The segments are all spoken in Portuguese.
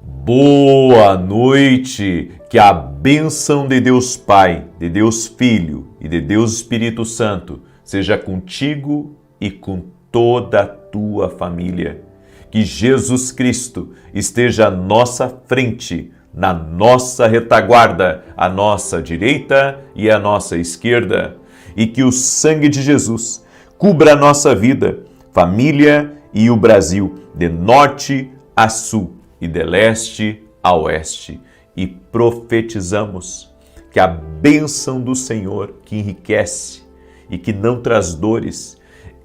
Boa noite, que a bênção de Deus Pai, de Deus Filho e de Deus Espírito Santo seja contigo e com toda a tua família. Que Jesus Cristo esteja à nossa frente, na nossa retaguarda, à nossa direita e à nossa esquerda. E que o sangue de Jesus cubra a nossa vida, família e o Brasil, de norte a sul e de leste a oeste. E profetizamos que a bênção do Senhor, que enriquece e que não traz dores,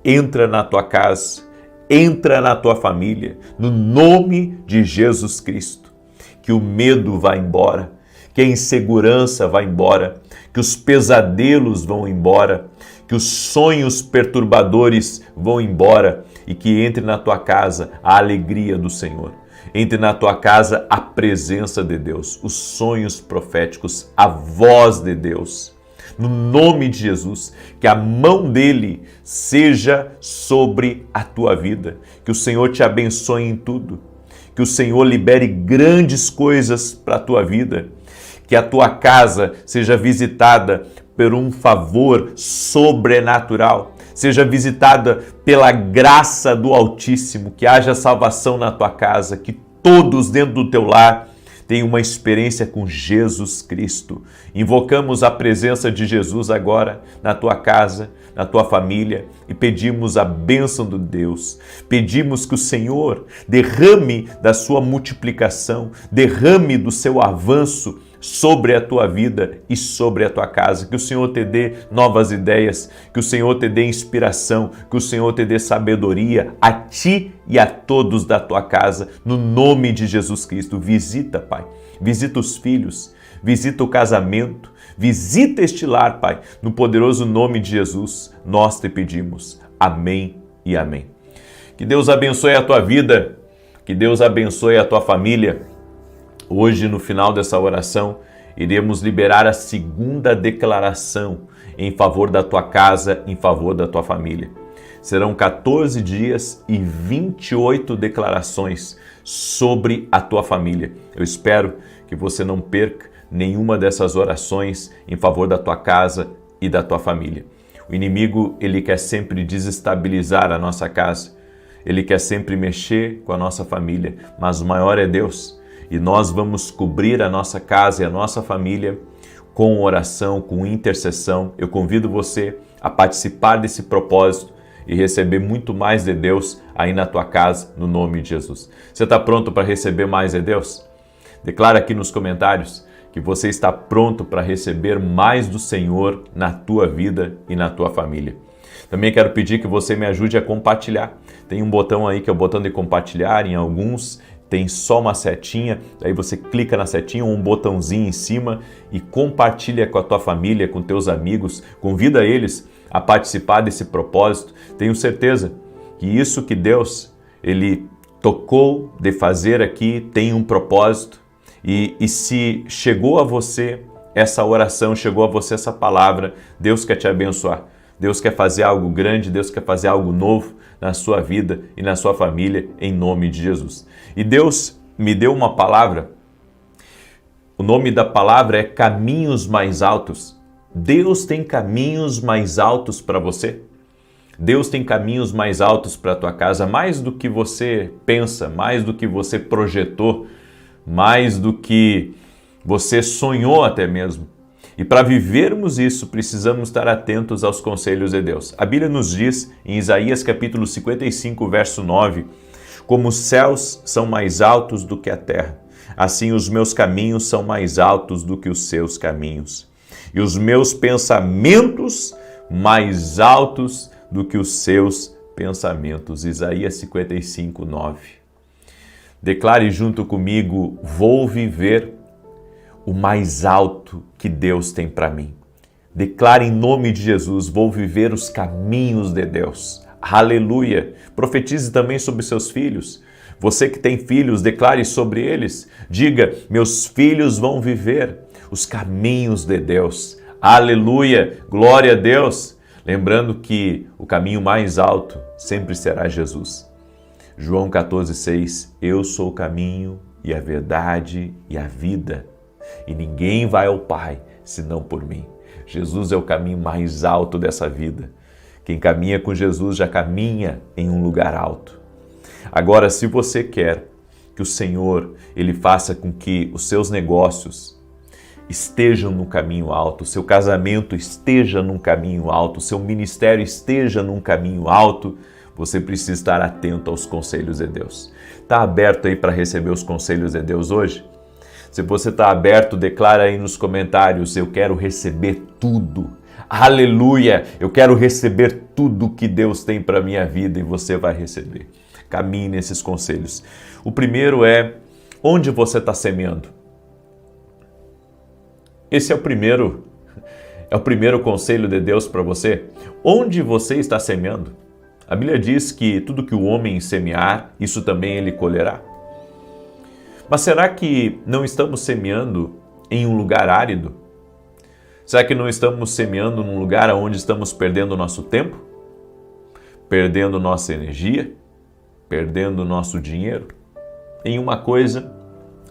entra na tua casa, entra na tua família, no nome de Jesus Cristo. Que o medo vá embora, que a insegurança vá embora, que os pesadelos vão embora, que os sonhos perturbadores vão embora e que entre na tua casa a alegria do Senhor. Entre na tua casa a presença de Deus, os sonhos proféticos, a voz de Deus. No nome de Jesus, que a mão dele seja sobre a tua vida, que o Senhor te abençoe em tudo, que o Senhor libere grandes coisas para a tua vida, que a tua casa seja visitada por um favor sobrenatural, seja visitada pela graça do Altíssimo, que haja salvação na tua casa, que todos dentro do teu lar tenham uma experiência com Jesus Cristo. Invocamos a presença de Jesus agora na tua casa, na tua família e pedimos a bênção de Deus. Pedimos que o Senhor derrame da sua multiplicação, derrame do seu avanço sobre a tua vida e sobre a tua casa, que o Senhor te dê novas ideias, que o Senhor te dê inspiração, que o Senhor te dê sabedoria a ti e a todos da tua casa, no nome de Jesus Cristo. Visita, Pai, visita os filhos, visita o casamento, visita este lar, Pai, no poderoso nome de Jesus, nós te pedimos. Amém e amém. Que Deus abençoe a tua vida, que Deus abençoe a tua família. Hoje, no final dessa oração, iremos liberar a segunda declaração em favor da tua casa, em favor da tua família. Serão 14 dias e 28 declarações sobre a tua família. Eu espero que você não perca nenhuma dessas orações em favor da tua casa e da tua família. O inimigo, ele quer sempre desestabilizar a nossa casa, ele quer sempre mexer com a nossa família, mas o maior é Deus. E nós vamos cobrir a nossa casa e a nossa família com oração, com intercessão. Eu convido você a participar desse propósito e receber muito mais de Deus aí na tua casa, no nome de Jesus. Você está pronto para receber mais de Deus? Declara aqui nos comentários que você está pronto para receber mais do Senhor na tua vida e na tua família. Também quero pedir que você me ajude a compartilhar. Tem um botão aí que é o botão de compartilhar, em alguns tem só uma setinha, aí você clica na setinha ou um botãozinho em cima e compartilha com a tua família, com teus amigos, convida eles a participar desse propósito. Tenho certeza que isso que Deus, ele tocou de fazer aqui tem um propósito e se chegou a você essa oração, chegou a você essa palavra, Deus quer te abençoar. Deus quer fazer algo grande, Deus quer fazer algo novo na sua vida e na sua família, em nome de Jesus. E Deus me deu uma palavra, o nome da palavra é caminhos mais altos. Deus tem caminhos mais altos para você? Deus tem caminhos mais altos para a tua casa, mais do que você pensa, mais do que você projetou, mais do que você sonhou até mesmo. E para vivermos isso, precisamos estar atentos aos conselhos de Deus. A Bíblia nos diz, em Isaías capítulo 55, verso 9, como os céus são mais altos do que a terra, assim os meus caminhos são mais altos do que os seus caminhos, e os meus pensamentos mais altos do que os seus pensamentos. Isaías 55, 9. Declare junto comigo, vou viver o mais alto que Deus tem para mim. Declare em nome de Jesus, vou viver os caminhos de Deus. Aleluia! Profetize também sobre seus filhos. Você que tem filhos, declare sobre eles. Diga, meus filhos vão viver os caminhos de Deus. Aleluia! Glória a Deus! Lembrando que o caminho mais alto sempre será Jesus. João 14,6, eu sou o caminho, e a verdade e a vida. E ninguém vai ao Pai senão por mim. Jesus é o caminho mais alto dessa vida. Quem caminha com Jesus já caminha em um lugar alto. Agora, se você quer que o Senhor ele faça com que os seus negócios estejam no caminho alto, o seu casamento esteja num caminho alto, o seu ministério esteja num caminho alto, você precisa estar atento aos conselhos de Deus. Está aberto aí para receber os conselhos de Deus hoje? Se você está aberto, declara aí nos comentários: eu quero receber tudo. Aleluia! Eu quero receber tudo que Deus tem para a minha vida, e você vai receber. Caminhe nesses conselhos. O primeiro é: onde você está semeando? Esse é o primeiro conselho de Deus para você. Onde você está semeando? A Bíblia diz que tudo que o homem semear, isso também ele colherá. Mas será que não estamos semeando em um lugar árido? Será que não estamos semeando num lugar onde estamos perdendo nosso tempo? Perdendo nossa energia? Perdendo nosso dinheiro? Em uma coisa,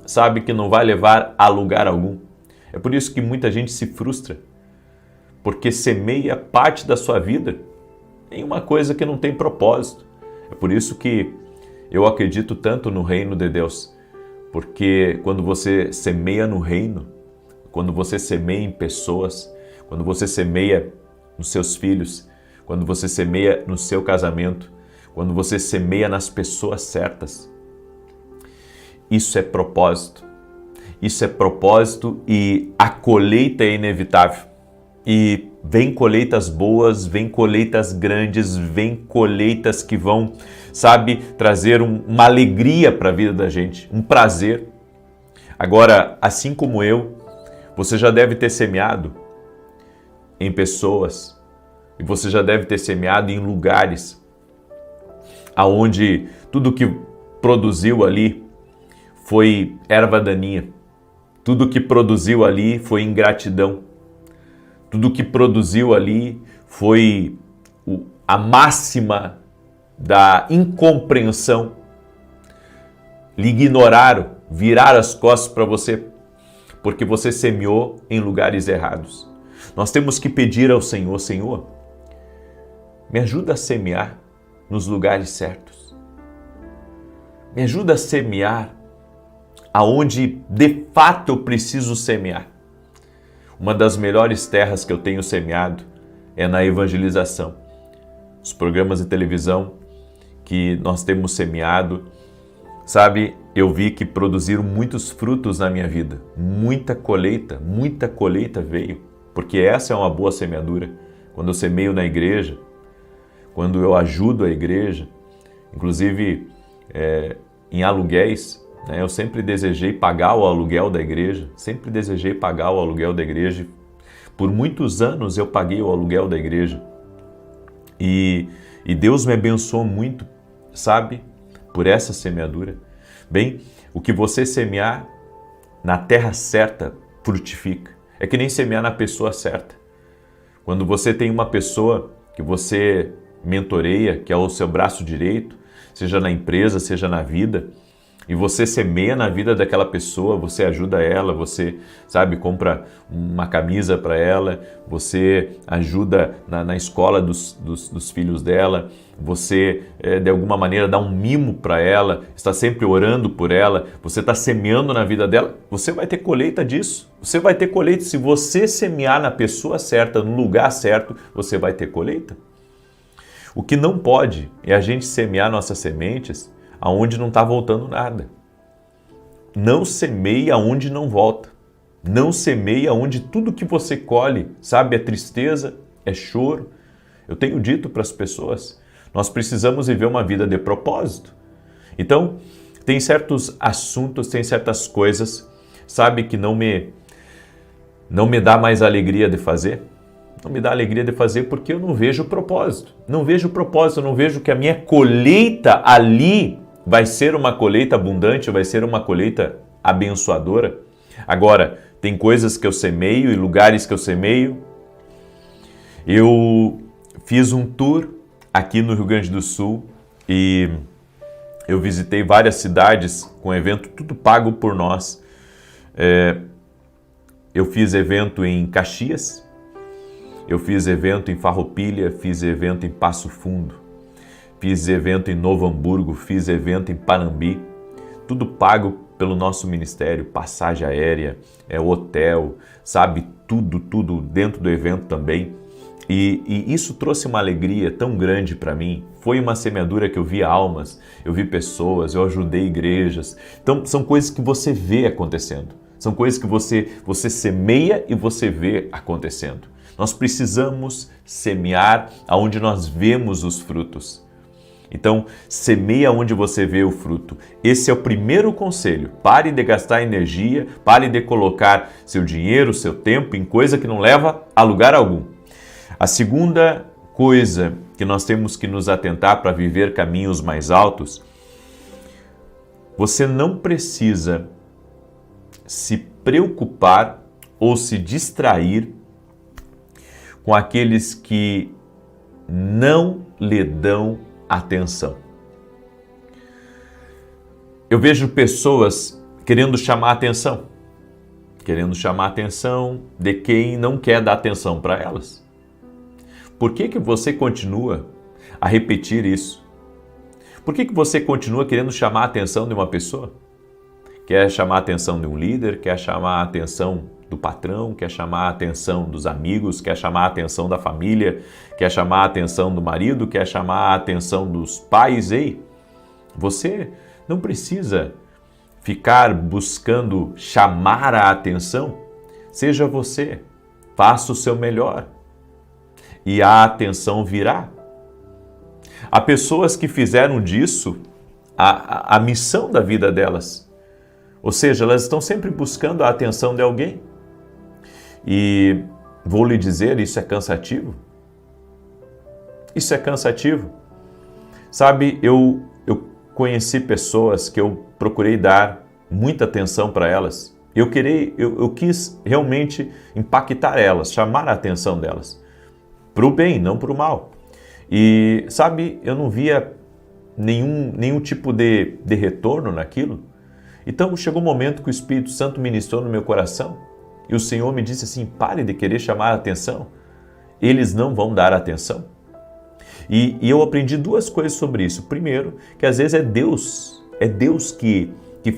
sabe, que não vai levar a lugar algum. É por isso que muita gente se frustra, porque semeia parte da sua vida em uma coisa que não tem propósito. É por isso que eu acredito tanto no reino de Deus, porque quando você semeia no reino, quando você semeia em pessoas, quando você semeia nos seus filhos, quando você semeia no seu casamento, quando você semeia nas pessoas certas, isso é propósito. Isso é propósito, e a colheita é inevitável. E vem colheitas boas, vem colheitas grandes, vem colheitas que vão, sabe, trazer uma alegria para a vida da gente, um prazer. Agora, assim como eu, você já deve ter semeado em pessoas, e você já deve ter semeado em lugares aonde tudo que produziu ali foi erva daninha. Tudo que produziu ali foi ingratidão. Tudo que produziu ali foi a máxima da incompreensão. Lhe ignoraram, viraram as costas para você, porque você semeou em lugares errados. Nós temos que pedir ao Senhor: Senhor, me ajuda a semear nos lugares certos. Me ajuda a semear aonde de fato eu preciso semear. Uma das melhores terras que eu tenho semeado é na evangelização. Os programas de televisão que nós temos semeado, sabe, eu vi que produziram muitos frutos na minha vida. Muita colheita veio, porque essa é uma boa semeadura. Quando eu semeio na igreja, quando eu ajudo a igreja, inclusive em aluguéis, eu sempre desejei pagar o aluguel da igreja, Por muitos anos eu paguei o aluguel da igreja. E Deus me abençoou muito, sabe, por essa semeadura. Bem, o que você semear na terra certa, frutifica. É que nem semear na pessoa certa. Quando você tem uma pessoa que você mentoreia, que é o seu braço direito, seja na empresa, seja na vida, e você semeia na vida daquela pessoa, você ajuda ela, você, sabe, compra uma camisa para ela, você ajuda na escola dos filhos dela, você, de alguma maneira, dá um mimo para ela, está sempre orando por ela, você está semeando na vida dela, você vai ter colheita disso. Você vai ter colheita. Se você semear na pessoa certa, no lugar certo, você vai ter colheita. O que não pode é a gente semear nossas sementes aonde não está voltando nada. Não semeie aonde não volta. Não semeie aonde tudo que você colhe, sabe, é tristeza, é choro. Eu tenho dito para as pessoas, nós precisamos viver uma vida de propósito. Então, tem certos assuntos, tem certas coisas, sabe, que não me dá mais alegria de fazer. Não me dá alegria de fazer porque eu não vejo propósito. Não vejo propósito, eu não vejo que a minha colheita ali vai ser uma colheita abundante, vai ser uma colheita abençoadora. Agora, tem coisas que eu semeio e lugares que eu semeio. Eu fiz um tour aqui no Rio Grande do Sul e Eu visitei várias cidades com evento tudo pago por nós. Eu fiz evento em Caxias, eu fiz evento em Farroupilha, fiz evento em Passo Fundo, fiz evento em Novo Hamburgo, fiz evento em Panambi, tudo pago pelo nosso ministério, passagem aérea, hotel, sabe, tudo dentro do evento também. E isso trouxe uma alegria tão grande para mim. Foi uma semeadura que eu vi almas, eu vi pessoas, eu ajudei igrejas. Então, são coisas que você vê acontecendo. São coisas que você semeia e você vê acontecendo. Nós precisamos semear aonde nós vemos os frutos. Então, semeia onde você vê o fruto. Esse é o primeiro conselho. Pare de gastar energia, pare de colocar seu dinheiro, seu tempo em coisa que não leva a lugar algum. A segunda coisa que nós temos que nos atentar para viver caminhos mais altos, você não precisa se preocupar ou se distrair com aqueles que não lhe dão atenção. Eu vejo pessoas querendo chamar a atenção de quem não quer dar atenção para elas. Por que você continua a repetir isso? Por que você continua querendo chamar a atenção de uma pessoa? Quer chamar a atenção de um líder, quer chamar a atenção do patrão, quer chamar a atenção dos amigos, quer chamar a atenção da família, quer chamar a atenção do marido, quer chamar a atenção dos pais. Ei, você não precisa ficar buscando chamar a atenção. Seja você, faça o seu melhor e a atenção virá. Há pessoas que fizeram disso a missão da vida delas. Ou seja, elas estão sempre buscando a atenção de alguém. E vou lhe dizer, isso é cansativo. Isso é cansativo. Sabe, eu conheci pessoas que eu procurei dar muita atenção para elas. Eu quis realmente impactar elas, chamar a atenção delas. Para o bem, não para o mal. E, sabe, eu não via nenhum tipo de retorno naquilo. Então chegou um momento que o Espírito Santo ministrou no meu coração e o Senhor me disse assim, pare de querer chamar a atenção, eles não vão dar atenção. E eu aprendi duas coisas sobre isso. Primeiro, que às vezes é Deus que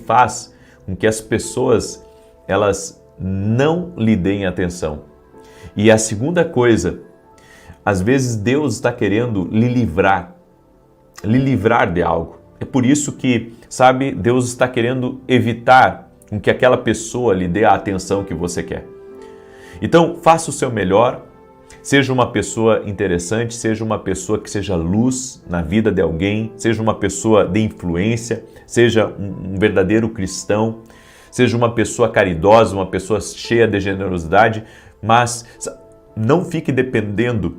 faz com que as pessoas elas não lhe deem atenção. E a segunda coisa, às vezes Deus está querendo lhe livrar de algo. É por isso que, sabe, Deus está querendo evitar com que aquela pessoa lhe dê a atenção que você quer. Então, faça o seu melhor, seja uma pessoa interessante, seja uma pessoa que seja luz na vida de alguém, seja uma pessoa de influência, seja um verdadeiro cristão, seja uma pessoa caridosa, uma pessoa cheia de generosidade, mas não fique dependendo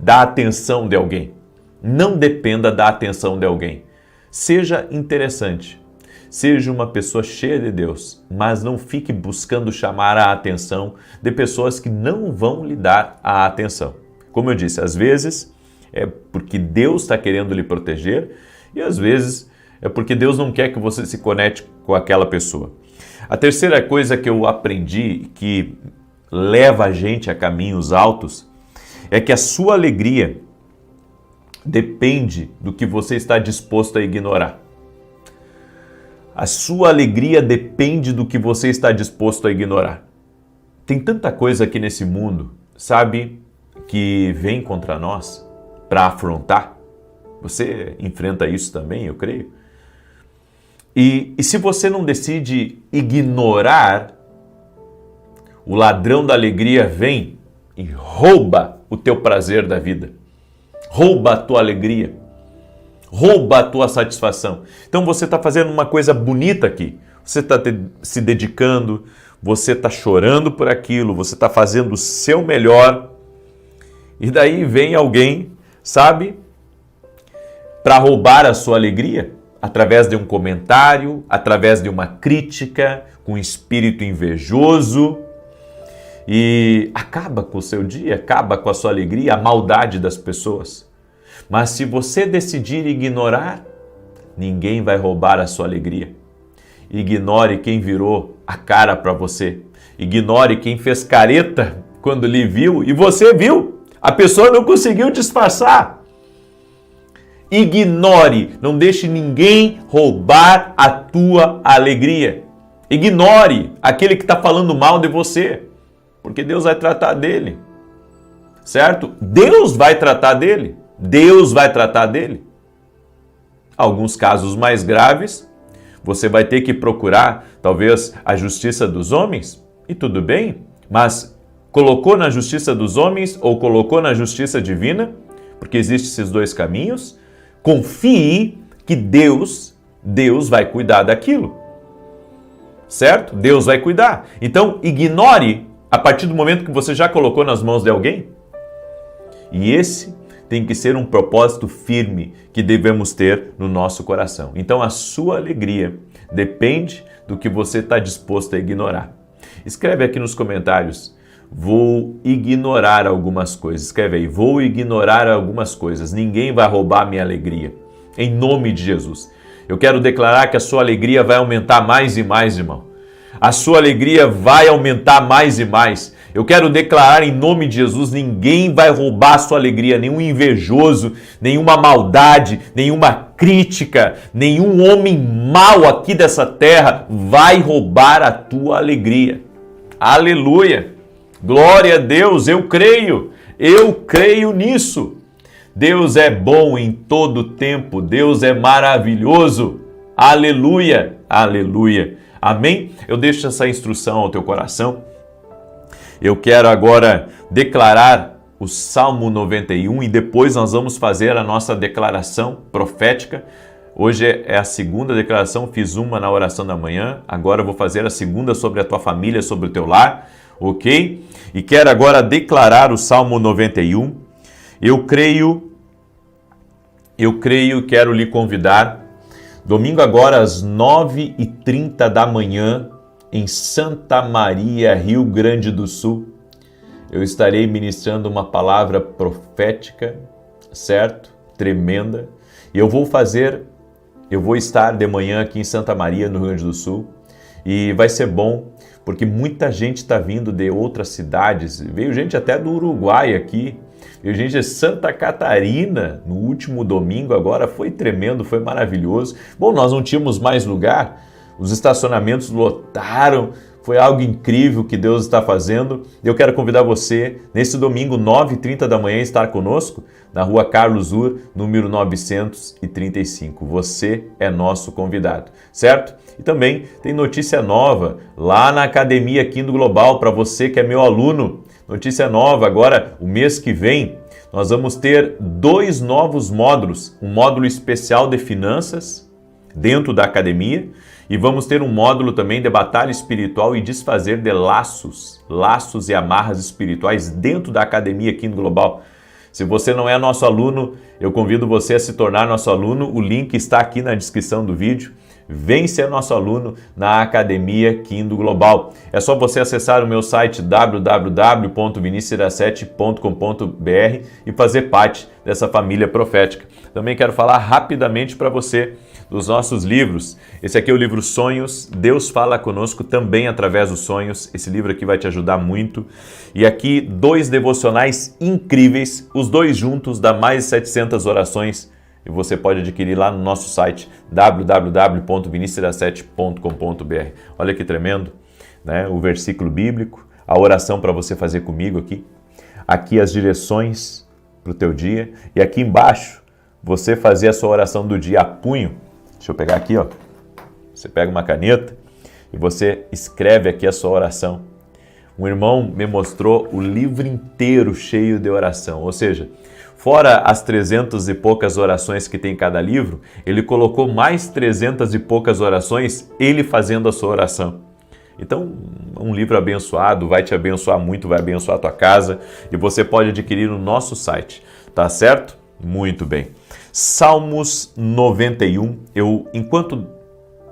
da atenção de alguém. Não dependa da atenção de alguém. Seja interessante. Seja uma pessoa cheia de Deus, mas não fique buscando chamar a atenção de pessoas que não vão lhe dar a atenção. Como eu disse, às vezes é porque Deus está querendo lhe proteger e às vezes é porque Deus não quer que você se conecte com aquela pessoa. A terceira coisa que eu aprendi que leva a gente a caminhos altos é que a sua alegria depende do que você está disposto a ignorar. A sua alegria depende do que você está disposto a ignorar. Tem tanta coisa aqui nesse mundo, sabe, que vem contra nós para afrontar. Você enfrenta isso também, eu creio. E se você não decide ignorar, o ladrão da alegria vem e rouba o teu prazer da vida. Rouba a tua alegria, rouba a tua satisfação. Então você está fazendo uma coisa bonita aqui, você está se dedicando, você está chorando por aquilo, você está fazendo o seu melhor e daí vem alguém, sabe, para roubar a sua alegria através de um comentário, através de uma crítica, com um espírito invejoso. E acaba com o seu dia, acaba com a sua alegria, a maldade das pessoas. Mas se você decidir ignorar, ninguém vai roubar a sua alegria. Ignore quem virou a cara para você. Ignore quem fez careta quando lhe viu e você viu. A pessoa não conseguiu disfarçar. Ignore, não deixe ninguém roubar a tua alegria. Ignore aquele que está falando mal de você, porque Deus vai tratar dele, certo? Deus vai tratar dele. Deus vai tratar dele. Alguns casos mais graves, você vai ter que procurar, talvez, a justiça dos homens, e tudo bem, mas colocou na justiça dos homens ou colocou na justiça divina, porque existem esses dois caminhos, confie que Deus vai cuidar daquilo, certo? Deus vai cuidar. Então, ignore a partir do momento que você já colocou nas mãos de alguém. E esse tem que ser um propósito firme que devemos ter no nosso coração. Então, a sua alegria depende do que você está disposto a ignorar. Escreve aqui nos comentários, vou ignorar algumas coisas. Escreve aí, vou ignorar algumas coisas. Ninguém vai roubar minha alegria. Em nome de Jesus. Eu quero declarar que a sua alegria vai aumentar mais e mais, irmão. A sua alegria vai aumentar mais e mais. Eu quero declarar em nome de Jesus, ninguém vai roubar a sua alegria, nenhum invejoso, nenhuma maldade, nenhuma crítica, nenhum homem mau aqui dessa terra vai roubar a tua alegria. Aleluia! Glória a Deus, eu creio nisso. Deus é bom em todo tempo, Deus é maravilhoso. Aleluia, aleluia. Amém? Eu deixo essa instrução ao teu coração. Eu quero agora declarar o Salmo 91 e depois nós vamos fazer a nossa declaração profética. Hoje é a segunda declaração, fiz uma na oração da manhã, agora eu vou fazer a segunda sobre a tua família, sobre o teu lar, ok? E quero agora declarar o Salmo 91. Eu creio, quero lhe convidar, domingo agora às 9h30 da manhã, em Santa Maria, Rio Grande do Sul, eu estarei ministrando uma palavra profética, certo? Tremenda. E eu vou estar de manhã aqui em Santa Maria, no Rio Grande do Sul, e vai ser bom, porque muita gente está vindo de outras cidades, veio gente até do Uruguai aqui, veio gente de Santa Catarina no último domingo, agora foi tremendo, foi maravilhoso. Bom, nós não tínhamos mais lugar, os estacionamentos lotaram, foi algo incrível que Deus está fazendo. Eu quero convidar você, nesse domingo, 9h30 da manhã, estar conosco na rua Carlos Ur, número 935. Você é nosso convidado, certo? E também tem notícia nova lá na Academia Quindo Global, para você que é meu aluno. Notícia nova, agora, o mês que vem, nós vamos ter 2 novos módulos. Um módulo especial de finanças dentro da academia, e vamos ter um módulo também de batalha espiritual e desfazer de laços e amarras espirituais dentro da Academia Quindo Global. Se você não é nosso aluno, eu convido você a se tornar nosso aluno. O link está aqui na descrição do vídeo. Vem ser nosso aluno na Academia Quindo Global. É só você acessar o meu site www.vinicius17.com.br e fazer parte dessa família profética. Também quero falar rapidamente para você dos nossos livros. Esse aqui é o livro Sonhos, Deus fala conosco também através dos sonhos. Esse livro aqui vai te ajudar muito. E aqui 2 devocionais incríveis, os 2 juntos dá mais de 700 orações. E você pode adquirir lá no nosso site www.vinicius17.com.br. Olha que tremendo, né? O versículo bíblico, a oração para você fazer comigo aqui. Aqui as direções para o teu dia. E aqui embaixo, você fazer a sua oração do dia a punho. Deixa eu pegar aqui, ó. Você pega uma caneta e você escreve aqui a sua oração. Um irmão me mostrou o livro inteiro cheio de oração, ou seja, fora as 300 e poucas orações que tem em cada livro, ele colocou mais 300 e poucas orações, ele fazendo a sua oração. Então, um livro abençoado, vai te abençoar muito, vai abençoar a tua casa, e você pode adquirir no nosso site, tá certo? Muito bem. Salmos 91, enquanto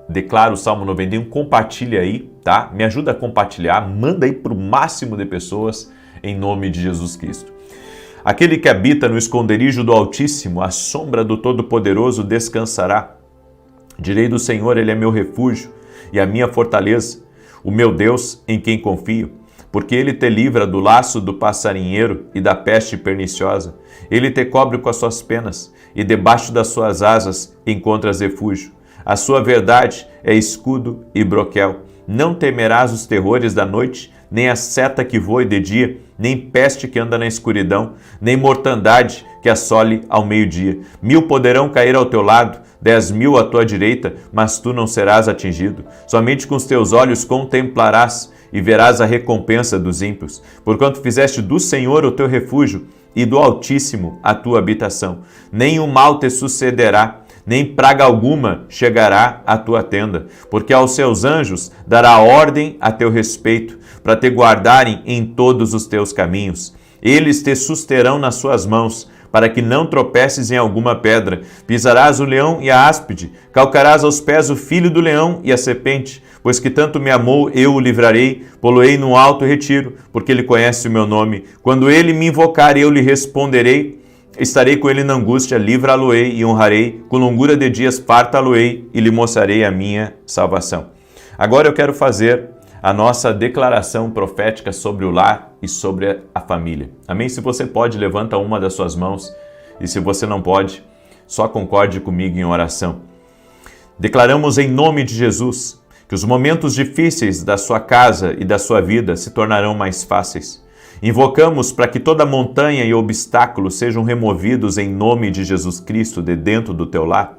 declaro o Salmo 91, compartilha aí, tá? Me ajuda a compartilhar, manda aí para o máximo de pessoas, em nome de Jesus Cristo. Aquele que habita no esconderijo do Altíssimo, à sombra do Todo-Poderoso descansará. Direi do Senhor, Ele é meu refúgio e a minha fortaleza, o meu Deus em quem confio. Porque Ele te livra do laço do passarinheiro e da peste perniciosa. Ele te cobre com as suas penas e debaixo das suas asas encontras refúgio. A sua verdade é escudo e broquel. Não temerás os terrores da noite, nem a seta que voe de dia, nem peste que anda na escuridão, nem mortandade que assole ao meio-dia. 1000 poderão cair ao teu lado, 10.000 à tua direita, mas tu não serás atingido. Somente com os teus olhos contemplarás e verás a recompensa dos ímpios, porquanto fizeste do Senhor o teu refúgio e do Altíssimo a tua habitação. Nenhum mal te sucederá, nem praga alguma chegará à tua tenda, porque aos seus anjos dará ordem a teu respeito, para te guardarem em todos os teus caminhos. Eles te susterão nas suas mãos, para que não tropeces em alguma pedra. Pisarás o leão e a áspide, calcarás aos pés o filho do leão e a serpente, pois que tanto me amou, eu o livrarei, poloei num alto retiro, porque ele conhece o meu nome. Quando ele me invocar, eu lhe responderei. Estarei com ele na angústia, livra-lo-ei e honrarei, com longura de dias farta-lo-ei e lhe mostrarei a minha salvação. Agora eu quero fazer a nossa declaração profética sobre o lar e sobre a família. Amém? Se você pode, levanta uma das suas mãos, e se você não pode, só concorde comigo em oração. Declaramos em nome de Jesus que os momentos difíceis da sua casa e da sua vida se tornarão mais fáceis. Invocamos para que toda montanha e obstáculo sejam removidos em nome de Jesus Cristo de dentro do teu lar.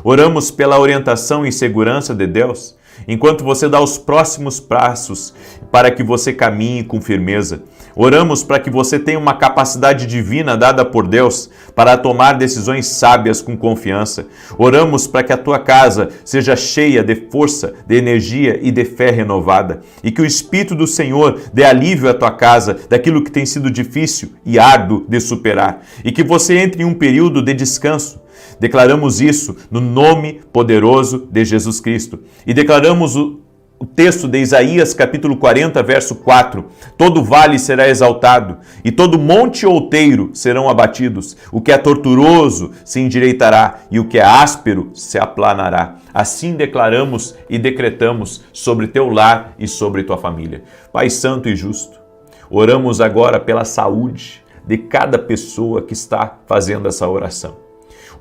Oramos pela orientação e segurança de Deus, enquanto você dá os próximos passos para que você caminhe com firmeza. Oramos para que você tenha uma capacidade divina dada por Deus para tomar decisões sábias com confiança. Oramos para que a tua casa seja cheia de força, de energia e de fé renovada, e que o Espírito do Senhor dê alívio à tua casa daquilo que tem sido difícil e árduo de superar, e que você entre em um período de descanso. Declaramos isso no nome poderoso de Jesus Cristo. E declaramos o texto de Isaías, capítulo 40, verso 4. Todo vale será exaltado, e todo monte outeiro serão abatidos. O que é torturoso se endireitará, e o que é áspero se aplanará. Assim declaramos e decretamos sobre teu lar e sobre tua família. Pai santo e justo, oramos agora pela saúde de cada pessoa que está fazendo essa oração.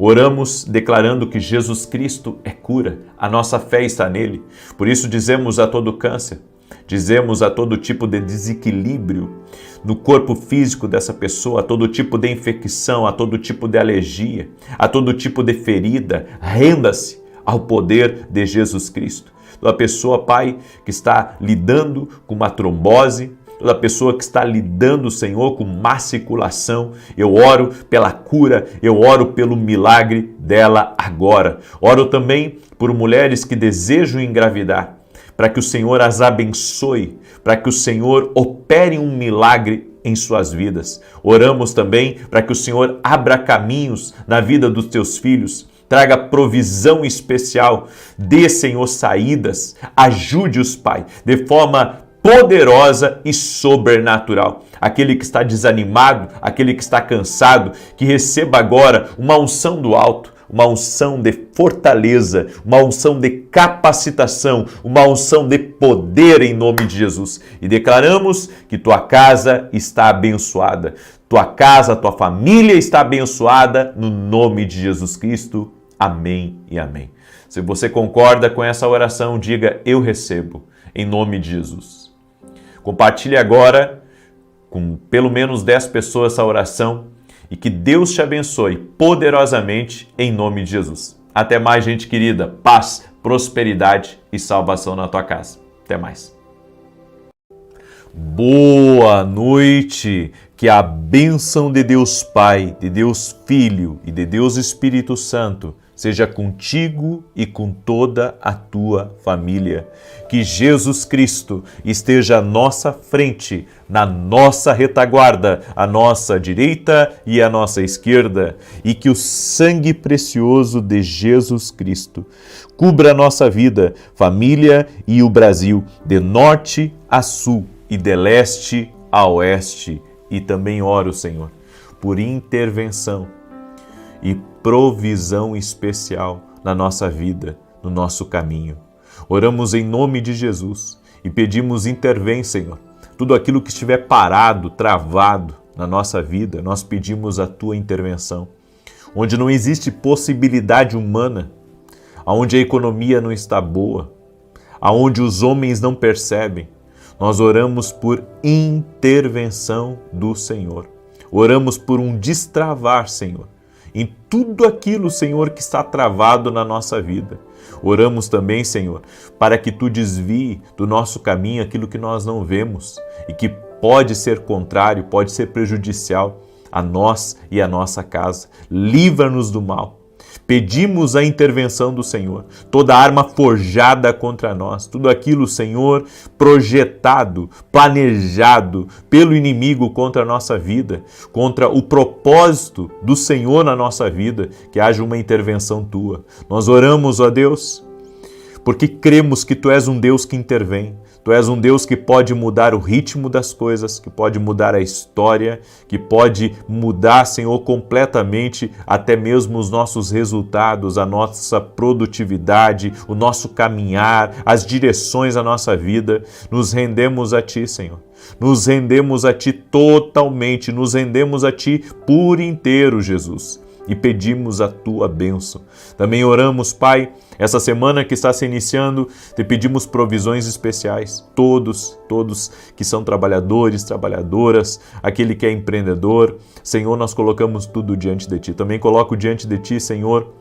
Oramos declarando que Jesus Cristo é cura, a nossa fé está nele. Por isso dizemos a todo câncer, dizemos a todo tipo de desequilíbrio no corpo físico dessa pessoa, a todo tipo de infecção, a todo tipo de alergia, a todo tipo de ferida, renda-se ao poder de Jesus Cristo. Toda pessoa, Pai, que está lidando com uma trombose, toda pessoa que está lidando, Senhor, com má circulação, eu oro pela cura, eu oro pelo milagre dela agora. Oro também por mulheres que desejam engravidar, para que o Senhor as abençoe, para que o Senhor opere um milagre em suas vidas. Oramos também para que o Senhor abra caminhos na vida dos teus filhos, traga provisão especial, dê, Senhor, saídas, ajude-os, Pai, de forma poderosa e sobrenatural. Aquele que está desanimado, aquele que está cansado, que receba agora uma unção do alto, uma unção de fortaleza, uma unção de capacitação, uma unção de poder em nome de Jesus. E declaramos que tua casa está abençoada, tua casa, tua família está abençoada no nome de Jesus Cristo. Amém e amém. Se você concorda com essa oração, diga: eu recebo, em nome de Jesus. Compartilhe agora com pelo menos 10 pessoas essa oração e que Deus te abençoe poderosamente em nome de Jesus. Até mais, gente querida. Paz, prosperidade e salvação na tua casa. Até mais. Boa noite! Que a bênção de Deus Pai, de Deus Filho e de Deus Espírito Santo seja contigo e com toda a tua família. Que Jesus Cristo esteja à nossa frente, na nossa retaguarda, à nossa direita e à nossa esquerda, e que o sangue precioso de Jesus Cristo cubra a nossa vida, família e o Brasil, de norte a sul e de leste a oeste. E também oro, Senhor, por intervenção e provisão especial na nossa vida, no nosso caminho. Oramos em nome de Jesus e pedimos intervém, Senhor. Tudo aquilo que estiver parado, travado na nossa vida, nós pedimos a Tua intervenção. Onde não existe possibilidade humana, onde a economia não está boa, aonde os homens não percebem, nós oramos por intervenção do Senhor. Oramos por um destravar, Senhor, em tudo aquilo, Senhor, que está travado na nossa vida. Oramos também, Senhor, para que Tu desvie do nosso caminho aquilo que nós não vemos e que pode ser contrário, pode ser prejudicial a nós e a nossa casa. Livra-nos do mal. Pedimos a intervenção do Senhor, toda arma forjada contra nós, tudo aquilo, Senhor, projetado, planejado pelo inimigo contra a nossa vida, contra o propósito do Senhor na nossa vida, que haja uma intervenção Tua. Nós oramos, ó Deus, porque cremos que Tu és um Deus que intervém. Tu és um Deus que pode mudar o ritmo das coisas, que pode mudar a história, que pode mudar, Senhor, completamente até mesmo os nossos resultados, a nossa produtividade, o nosso caminhar, as direções da nossa vida. Nos rendemos a Ti, Senhor. Nos rendemos a Ti totalmente, nos rendemos a Ti por inteiro, Jesus. E pedimos a Tua bênção. Também oramos, Pai, essa semana que está se iniciando, Te pedimos provisões especiais. Todos que são trabalhadores, trabalhadoras, aquele que é empreendedor, Senhor, nós colocamos tudo diante de Ti. Também coloco diante de Ti, Senhor,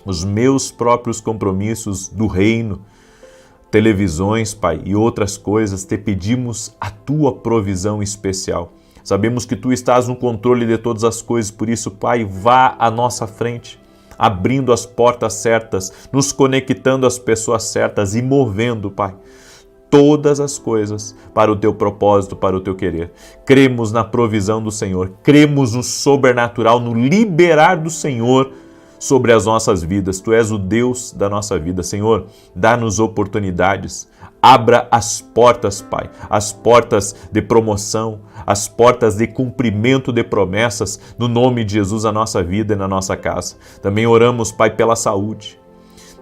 os meus próprios compromissos do reino, televisões, Pai, e outras coisas. Te pedimos a Tua provisão especial. Sabemos que Tu estás no controle de todas as coisas, por isso, Pai, vá à nossa frente, abrindo as portas certas, nos conectando às pessoas certas e movendo, Pai, todas as coisas para o Teu propósito, para o Teu querer. Cremos na provisão do Senhor, cremos no sobrenatural, no liberar do Senhor sobre as nossas vidas. Tu és o Deus da nossa vida, Senhor. Dá-nos oportunidades. Abra as portas, Pai, as portas de promoção, as portas de cumprimento de promessas, no nome de Jesus, na nossa vida e na nossa casa. Também oramos, Pai, pela saúde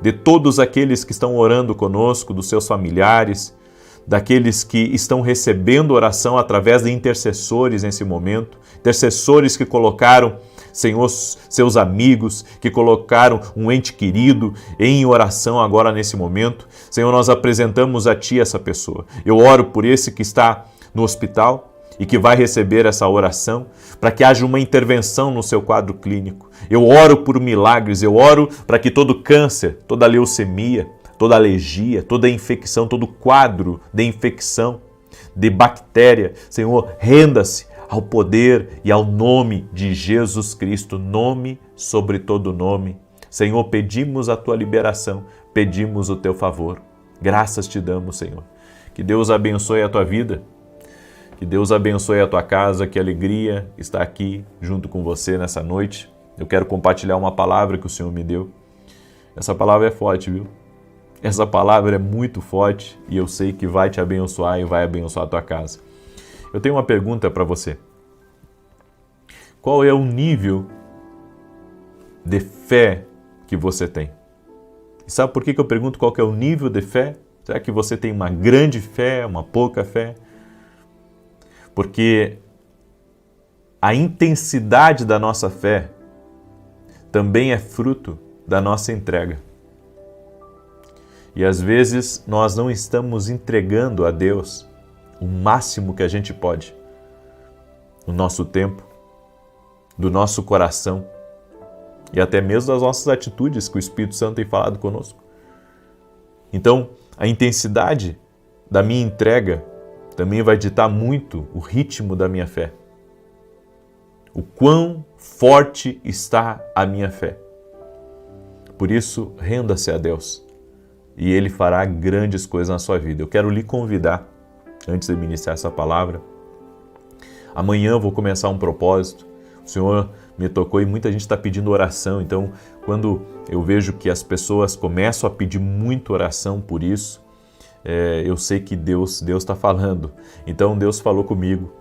de todos aqueles que estão orando conosco, dos seus familiares, daqueles que estão recebendo oração através de intercessores nesse momento, intercessores que colocaram, Senhor, seus amigos, que colocaram um ente querido em oração agora nesse momento. Senhor, nós apresentamos a Ti essa pessoa. Eu oro por esse que está no hospital e que vai receber essa oração, para que haja uma intervenção no seu quadro clínico. Eu oro por milagres, eu oro para que todo câncer, toda leucemia, toda alergia, toda infecção, todo quadro de infecção, de bactéria, Senhor, renda-se ao poder e ao nome de Jesus Cristo, nome sobre todo nome. Senhor, pedimos a Tua liberação, pedimos o Teu favor. Graças Te damos, Senhor. Que Deus abençoe a Tua vida, que Deus abençoe a Tua casa, que alegria estar aqui junto com você nessa noite. Eu quero compartilhar uma palavra que o Senhor me deu. Essa palavra é forte, viu? Essa palavra é muito forte e eu sei que vai te abençoar e vai abençoar a tua casa. Eu tenho uma pergunta para você. Qual é o nível de fé que você tem? E sabe por que eu pergunto qual que é o nível de fé? Será que você tem uma grande fé, uma pouca fé? Porque a intensidade da nossa fé também é fruto da nossa entrega. E às vezes nós não estamos entregando a Deus o máximo que a gente pode, o nosso tempo, do nosso coração e até mesmo das nossas atitudes que o Espírito Santo tem falado conosco. Então, a intensidade da minha entrega também vai ditar muito o ritmo da minha fé. O quão forte está a minha fé. Por isso, renda-se a Deus e Ele fará grandes coisas na sua vida. Eu quero lhe convidar, antes de ministrar essa palavra, amanhã eu vou começar um propósito. O Senhor me tocou e muita gente está pedindo oração. Então, quando eu vejo que as pessoas começam a pedir muita oração por isso, eu sei que Deus está falando. Então, Deus falou comigo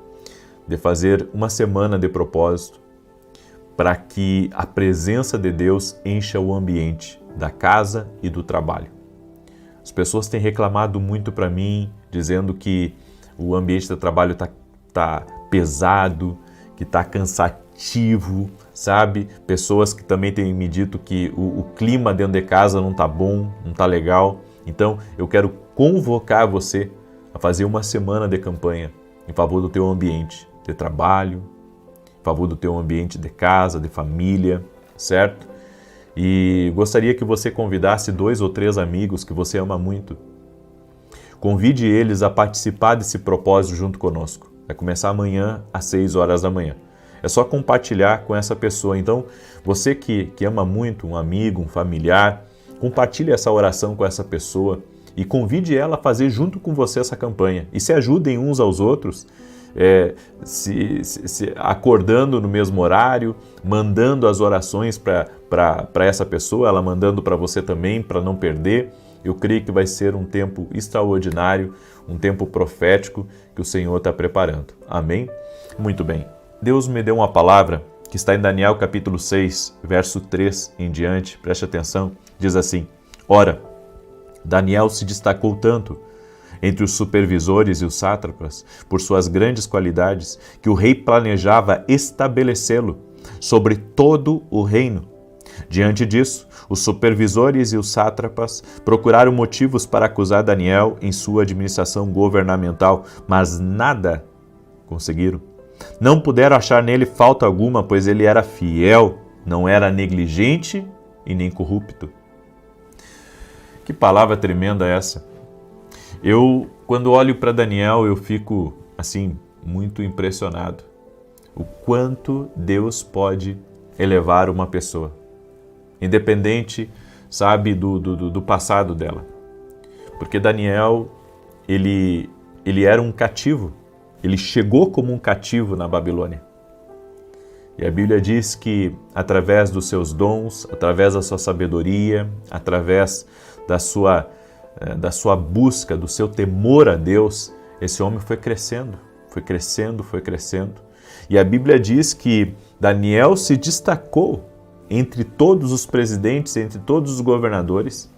de fazer uma semana de propósito para que a presença de Deus encha o ambiente da casa e do trabalho. As pessoas têm reclamado muito para mim, dizendo que o ambiente do trabalho tá pesado, que está cansativo, sabe? Pessoas que também têm me dito que o clima dentro de casa não tá bom, não tá legal. Então, eu quero convocar você a fazer uma semana de campanha em favor do teu ambiente de trabalho, em favor do teu ambiente de casa, de família, certo? E gostaria que você convidasse 2 ou 3 amigos que você ama muito. Convide eles a participar desse propósito junto conosco. Vai começar amanhã às 6 horas da manhã. É só compartilhar com essa pessoa. Então, você que ama muito um amigo, um familiar, compartilhe essa oração com essa pessoa e convide ela a fazer junto com você essa campanha. E se ajudem uns aos outros, se acordando no mesmo horário, mandando as orações para essa pessoa, ela mandando para você também, para não perder. Eu creio que vai ser um tempo extraordinário, um tempo profético que o Senhor está preparando. Amém? Muito bem. Deus me deu uma palavra que está em Daniel capítulo 6, verso 3 em diante. Preste atenção. Diz assim: Ora, Daniel se destacou tanto entre os supervisores e os sátrapas por suas grandes qualidades que o rei planejava estabelecê-lo sobre todo o reino. Diante disso, os supervisores e os sátrapas procuraram motivos para acusar Daniel em sua administração governamental, mas nada conseguiram. Não puderam achar nele falta alguma, pois ele era fiel, não era negligente e nem corrupto. Que palavra tremenda essa! Quando olho para Daniel, eu fico, assim, muito impressionado. O quanto Deus pode elevar uma pessoa, independente, sabe, do passado dela. Porque Daniel, ele era um cativo, ele chegou como um cativo na Babilônia. E a Bíblia diz que através dos seus dons, através da sua sabedoria, através da sua busca, do seu temor a Deus, esse homem foi crescendo, foi crescendo, foi crescendo. E a Bíblia diz que Daniel se destacou entre todos os presidentes, entre todos os governadores,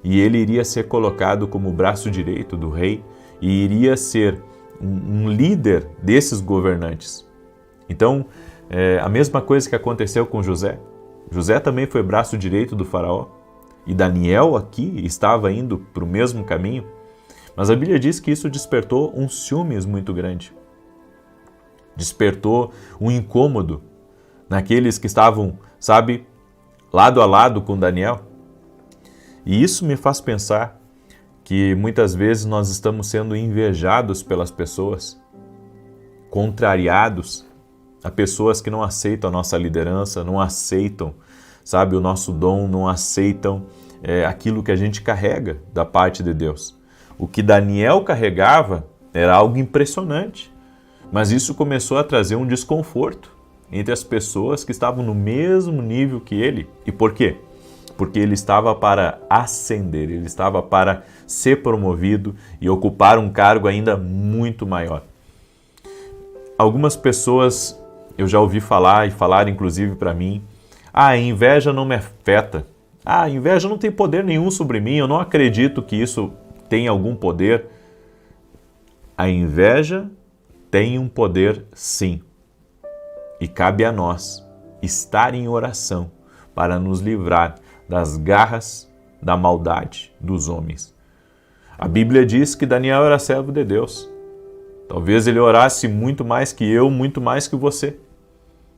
e ele iria ser colocado como o braço direito do rei e iria ser um líder desses governantes. Então, a mesma coisa que aconteceu com José. José também foi braço direito do faraó, e Daniel aqui estava indo para o mesmo caminho, mas a Bíblia diz que isso despertou um ciúmes muito grande. Despertou um incômodo naqueles que estavam, sabe, lado a lado com Daniel. E isso me faz pensar que muitas vezes nós estamos sendo invejados pelas pessoas, contrariados a pessoas que não aceitam a nossa liderança, não aceitam, sabe, o nosso dom, não aceitam aquilo que a gente carrega da parte de Deus. O que Daniel carregava era algo impressionante, mas isso começou a trazer um desconforto entre as pessoas que estavam no mesmo nível que ele. E por quê? Porque ele estava para ascender, ele estava para ser promovido e ocupar um cargo ainda muito maior. Algumas pessoas eu já ouvi falar, e falar inclusive para mim: a inveja não me afeta, a inveja não tem poder nenhum sobre mim, eu não acredito que isso tenha algum poder. A inveja tem um poder, sim, e cabe a nós estar em oração para nos livrar das garras da maldade dos homens. A Bíblia diz que Daniel era servo de Deus. Talvez ele orasse muito mais que eu, muito mais que você.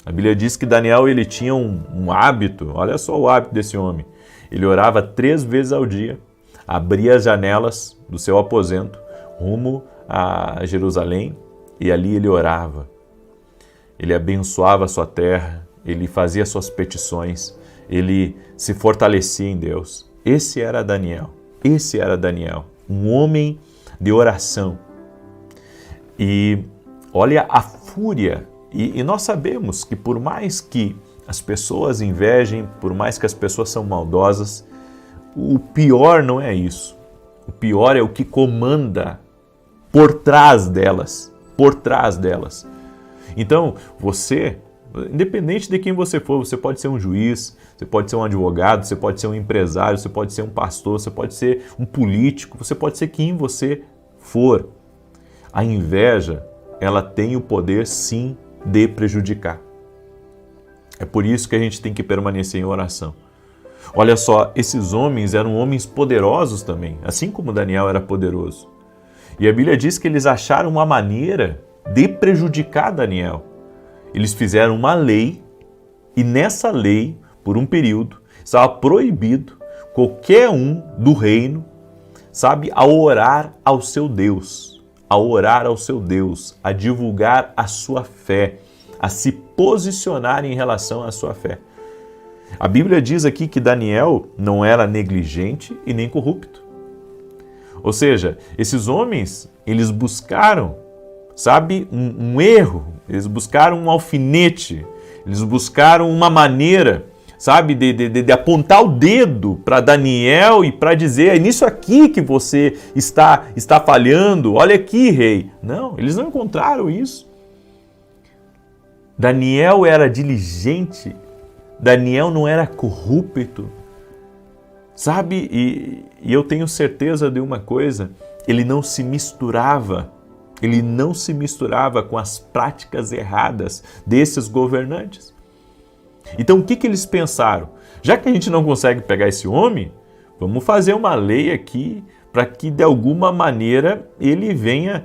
A Bíblia diz que Daniel ele tinha um hábito, olha só o hábito desse homem. Ele orava 3 vezes ao dia, abria as janelas do seu aposento rumo a Jerusalém e ali ele orava. Ele abençoava a sua terra, ele fazia suas petições, ele se fortalecia em Deus. Esse era Daniel, um homem de oração. E olha a fúria, e nós sabemos que por mais que as pessoas invejem, por mais que as pessoas são maldosas, o pior não é isso. O pior é o que comanda por trás delas, Então, você independente de quem você for, você pode ser um juiz, você pode ser um advogado, você pode ser um empresário, você pode ser um pastor, você pode ser um político, você pode ser quem você for. A inveja, ela tem o poder, sim, de prejudicar. É por isso que a gente tem que permanecer em oração. Olha só, esses homens eram homens poderosos também, assim como Daniel era poderoso. E a Bíblia diz que eles acharam uma maneira de prejudicar Daniel. Eles fizeram uma lei e nessa lei, por um período, estava proibido qualquer um do reino, a orar ao seu Deus, a divulgar a sua fé, a se posicionar em relação à sua fé. A Bíblia diz aqui que Daniel não era negligente e nem corrupto. Ou seja, esses homens, eles buscaram, um erro, eles buscaram um alfinete, eles buscaram uma maneira, de apontar o dedo para Daniel e para dizer, é nisso aqui que você está falhando, olha aqui, rei. Não, eles não encontraram isso. Daniel era diligente, Daniel não era corrupto, e eu tenho certeza de uma coisa, ele não se misturava com as práticas erradas desses governantes. Então o que eles pensaram? Já que a gente não consegue pegar esse homem, vamos fazer uma lei aqui para que de alguma maneira ele venha,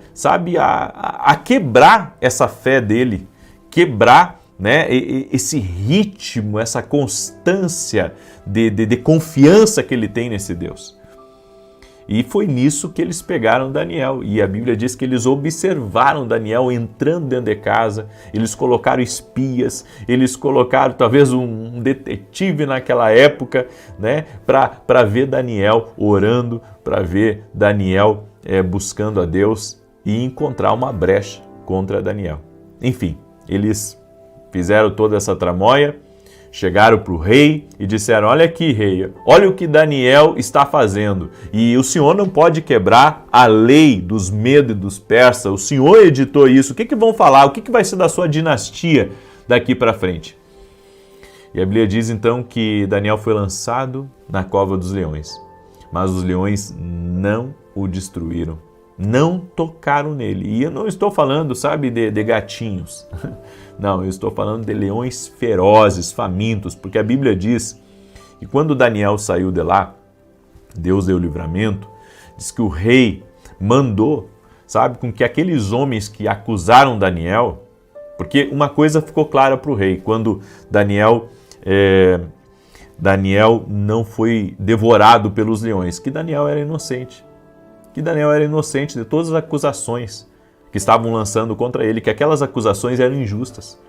a quebrar essa fé dele, quebrar, esse ritmo, essa constância de confiança que ele tem nesse Deus. E foi nisso que eles pegaram Daniel. E a Bíblia diz que eles observaram Daniel entrando dentro de casa, eles colocaram espias, eles colocaram talvez um detetive naquela época, para ver Daniel orando, para ver Daniel buscando a Deus e encontrar uma brecha contra Daniel. Enfim, eles fizeram toda essa tramóia, chegaram para o rei e disseram, olha aqui, rei, olha o que Daniel está fazendo. E o senhor não pode quebrar a lei dos medos e dos persas. O senhor editou isso. O que vão falar? O que vai ser da sua dinastia daqui para frente? E a Bíblia diz então que Daniel foi lançado na cova dos leões. Mas os leões não o destruíram. Não tocaram nele. E eu não estou falando, de gatinhos. Não, eu estou falando de leões ferozes, famintos, porque a Bíblia diz que quando Daniel saiu de lá, Deus deu livramento, diz que o rei mandou, com que aqueles homens que acusaram Daniel, porque uma coisa ficou clara para o rei, quando Daniel não foi devorado pelos leões, que Daniel era inocente. Que Daniel era inocente de todas as acusações que estavam lançando contra ele, que aquelas acusações eram injustas.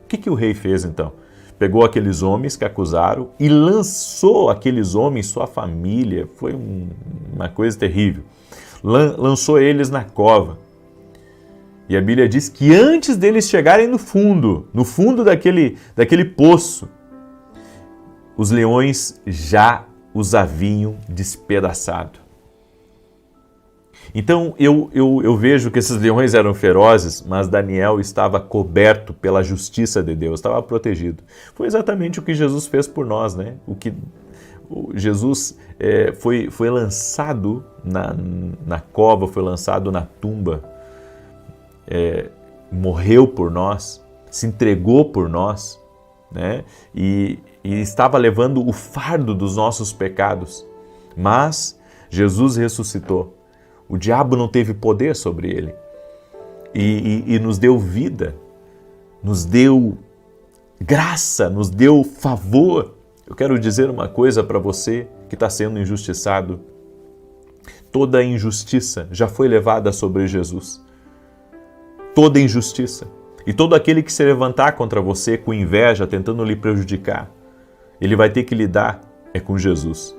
O que o rei fez então? Pegou aqueles homens que acusaram e lançou aqueles homens, sua família, foi uma coisa terrível. Lançou eles na cova. E a Bíblia diz que antes deles chegarem no fundo daquele poço, os leões já os haviam despedaçado. Então eu vejo que esses leões eram ferozes, mas Daniel estava coberto pela justiça de Deus, estava protegido. Foi exatamente o que Jesus fez por nós, Jesus foi lançado na cova, foi lançado na tumba, morreu por nós, se entregou por nós, e estava levando o fardo dos nossos pecados. Mas Jesus ressuscitou. O diabo não teve poder sobre ele e nos deu vida, nos deu graça, nos deu favor. Eu quero dizer uma coisa para você que está sendo injustiçado. Toda injustiça já foi levada sobre Jesus. Toda injustiça. E todo aquele que se levantar contra você com inveja, tentando lhe prejudicar, ele vai ter que lidar com Jesus.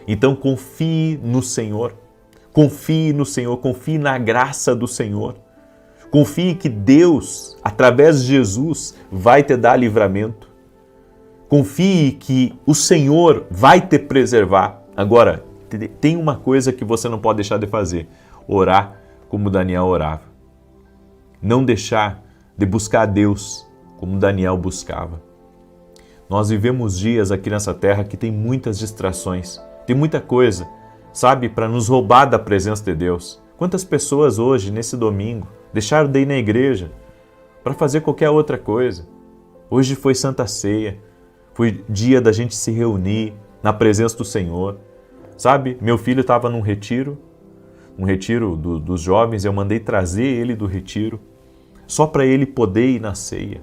Então confie no Senhor. Confie no Senhor, confie na graça do Senhor. Confie que Deus, através de Jesus, vai te dar livramento. Confie que o Senhor vai te preservar. Agora, tem uma coisa que você não pode deixar de fazer: orar como Daniel orava. Não deixar de buscar a Deus como Daniel buscava. Nós vivemos dias aqui nessa terra que tem muitas distrações, tem muita coisa, sabe, para nos roubar da presença de Deus. Quantas pessoas hoje, nesse domingo, deixaram de ir na igreja para fazer qualquer outra coisa? Hoje foi Santa Ceia, foi dia da gente se reunir na presença do Senhor. Sabe, meu filho estava num retiro, dos jovens, eu mandei trazer ele do retiro, só para ele poder ir na ceia,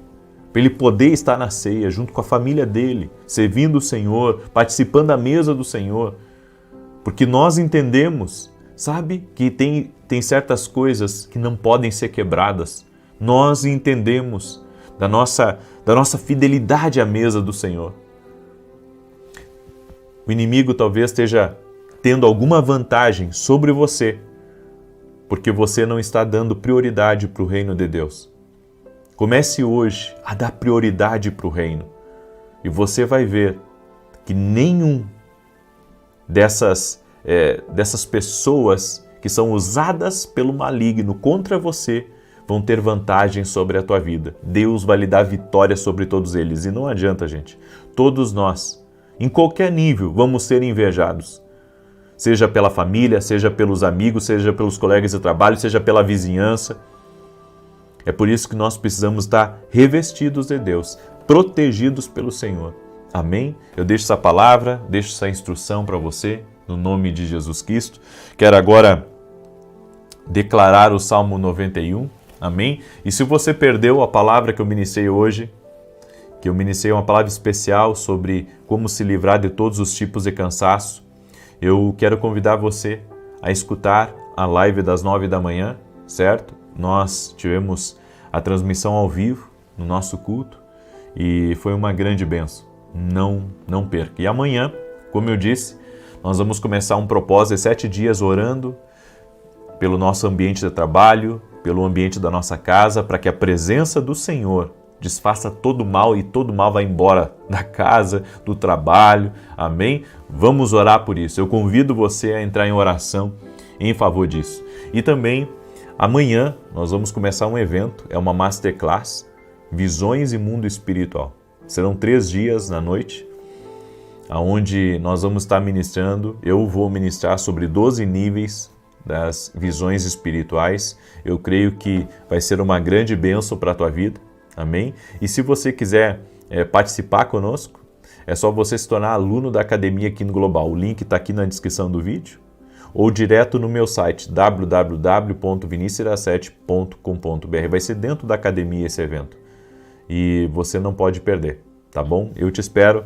para ele poder estar na ceia junto com a família dele, servindo o Senhor, participando da mesa do Senhor, porque nós entendemos, sabe, que tem certas coisas que não podem ser quebradas. Nós entendemos da nossa fidelidade à mesa do Senhor. O inimigo talvez esteja tendo alguma vantagem sobre você, porque você não está dando prioridade para o reino de Deus. Comece hoje a dar prioridade para o reino e você vai ver que nenhum dessas pessoas que são usadas pelo maligno contra você vão ter vantagem sobre a tua vida. Deus vai lhe dar vitória sobre todos eles. E não adianta, gente. Todos nós, em qualquer nível, vamos ser invejados. Seja pela família, seja pelos amigos, seja pelos colegas de trabalho, seja pela vizinhança. É por isso que nós precisamos estar revestidos de Deus, protegidos pelo Senhor. Amém? Eu deixo essa palavra, deixo essa instrução para você, no nome de Jesus Cristo. Quero agora declarar o Salmo 91. Amém? E se você perdeu a palavra que eu ministrei hoje, que eu ministrei uma palavra especial sobre como se livrar de todos os tipos de cansaço, eu quero convidar você a escutar a live das 9 da manhã, certo? Nós tivemos a transmissão ao vivo no nosso culto e foi uma grande bênção. Não perca. E amanhã, como eu disse, nós vamos começar um propósito de 7 dias orando pelo nosso ambiente de trabalho, pelo ambiente da nossa casa, para que a presença do Senhor desfaça todo o mal e todo o mal vai embora da casa, do trabalho. Amém? Vamos orar por isso. Eu convido você a entrar em oração em favor disso. E também, amanhã, nós vamos começar um evento, é uma masterclass, Visões e Mundo Espiritual. Serão 3 dias na noite, onde nós vamos estar ministrando. Eu vou ministrar sobre 12 níveis das visões espirituais. Eu creio que vai ser uma grande bênção para a tua vida. Amém? E se você quiser participar conosco, é só você se tornar aluno da Academia aqui no Global. O link está aqui na descrição do vídeo ou direto no meu site www.vinicius17.com.br. Vai ser dentro da academia esse evento e você não pode perder, tá bom? Eu te espero.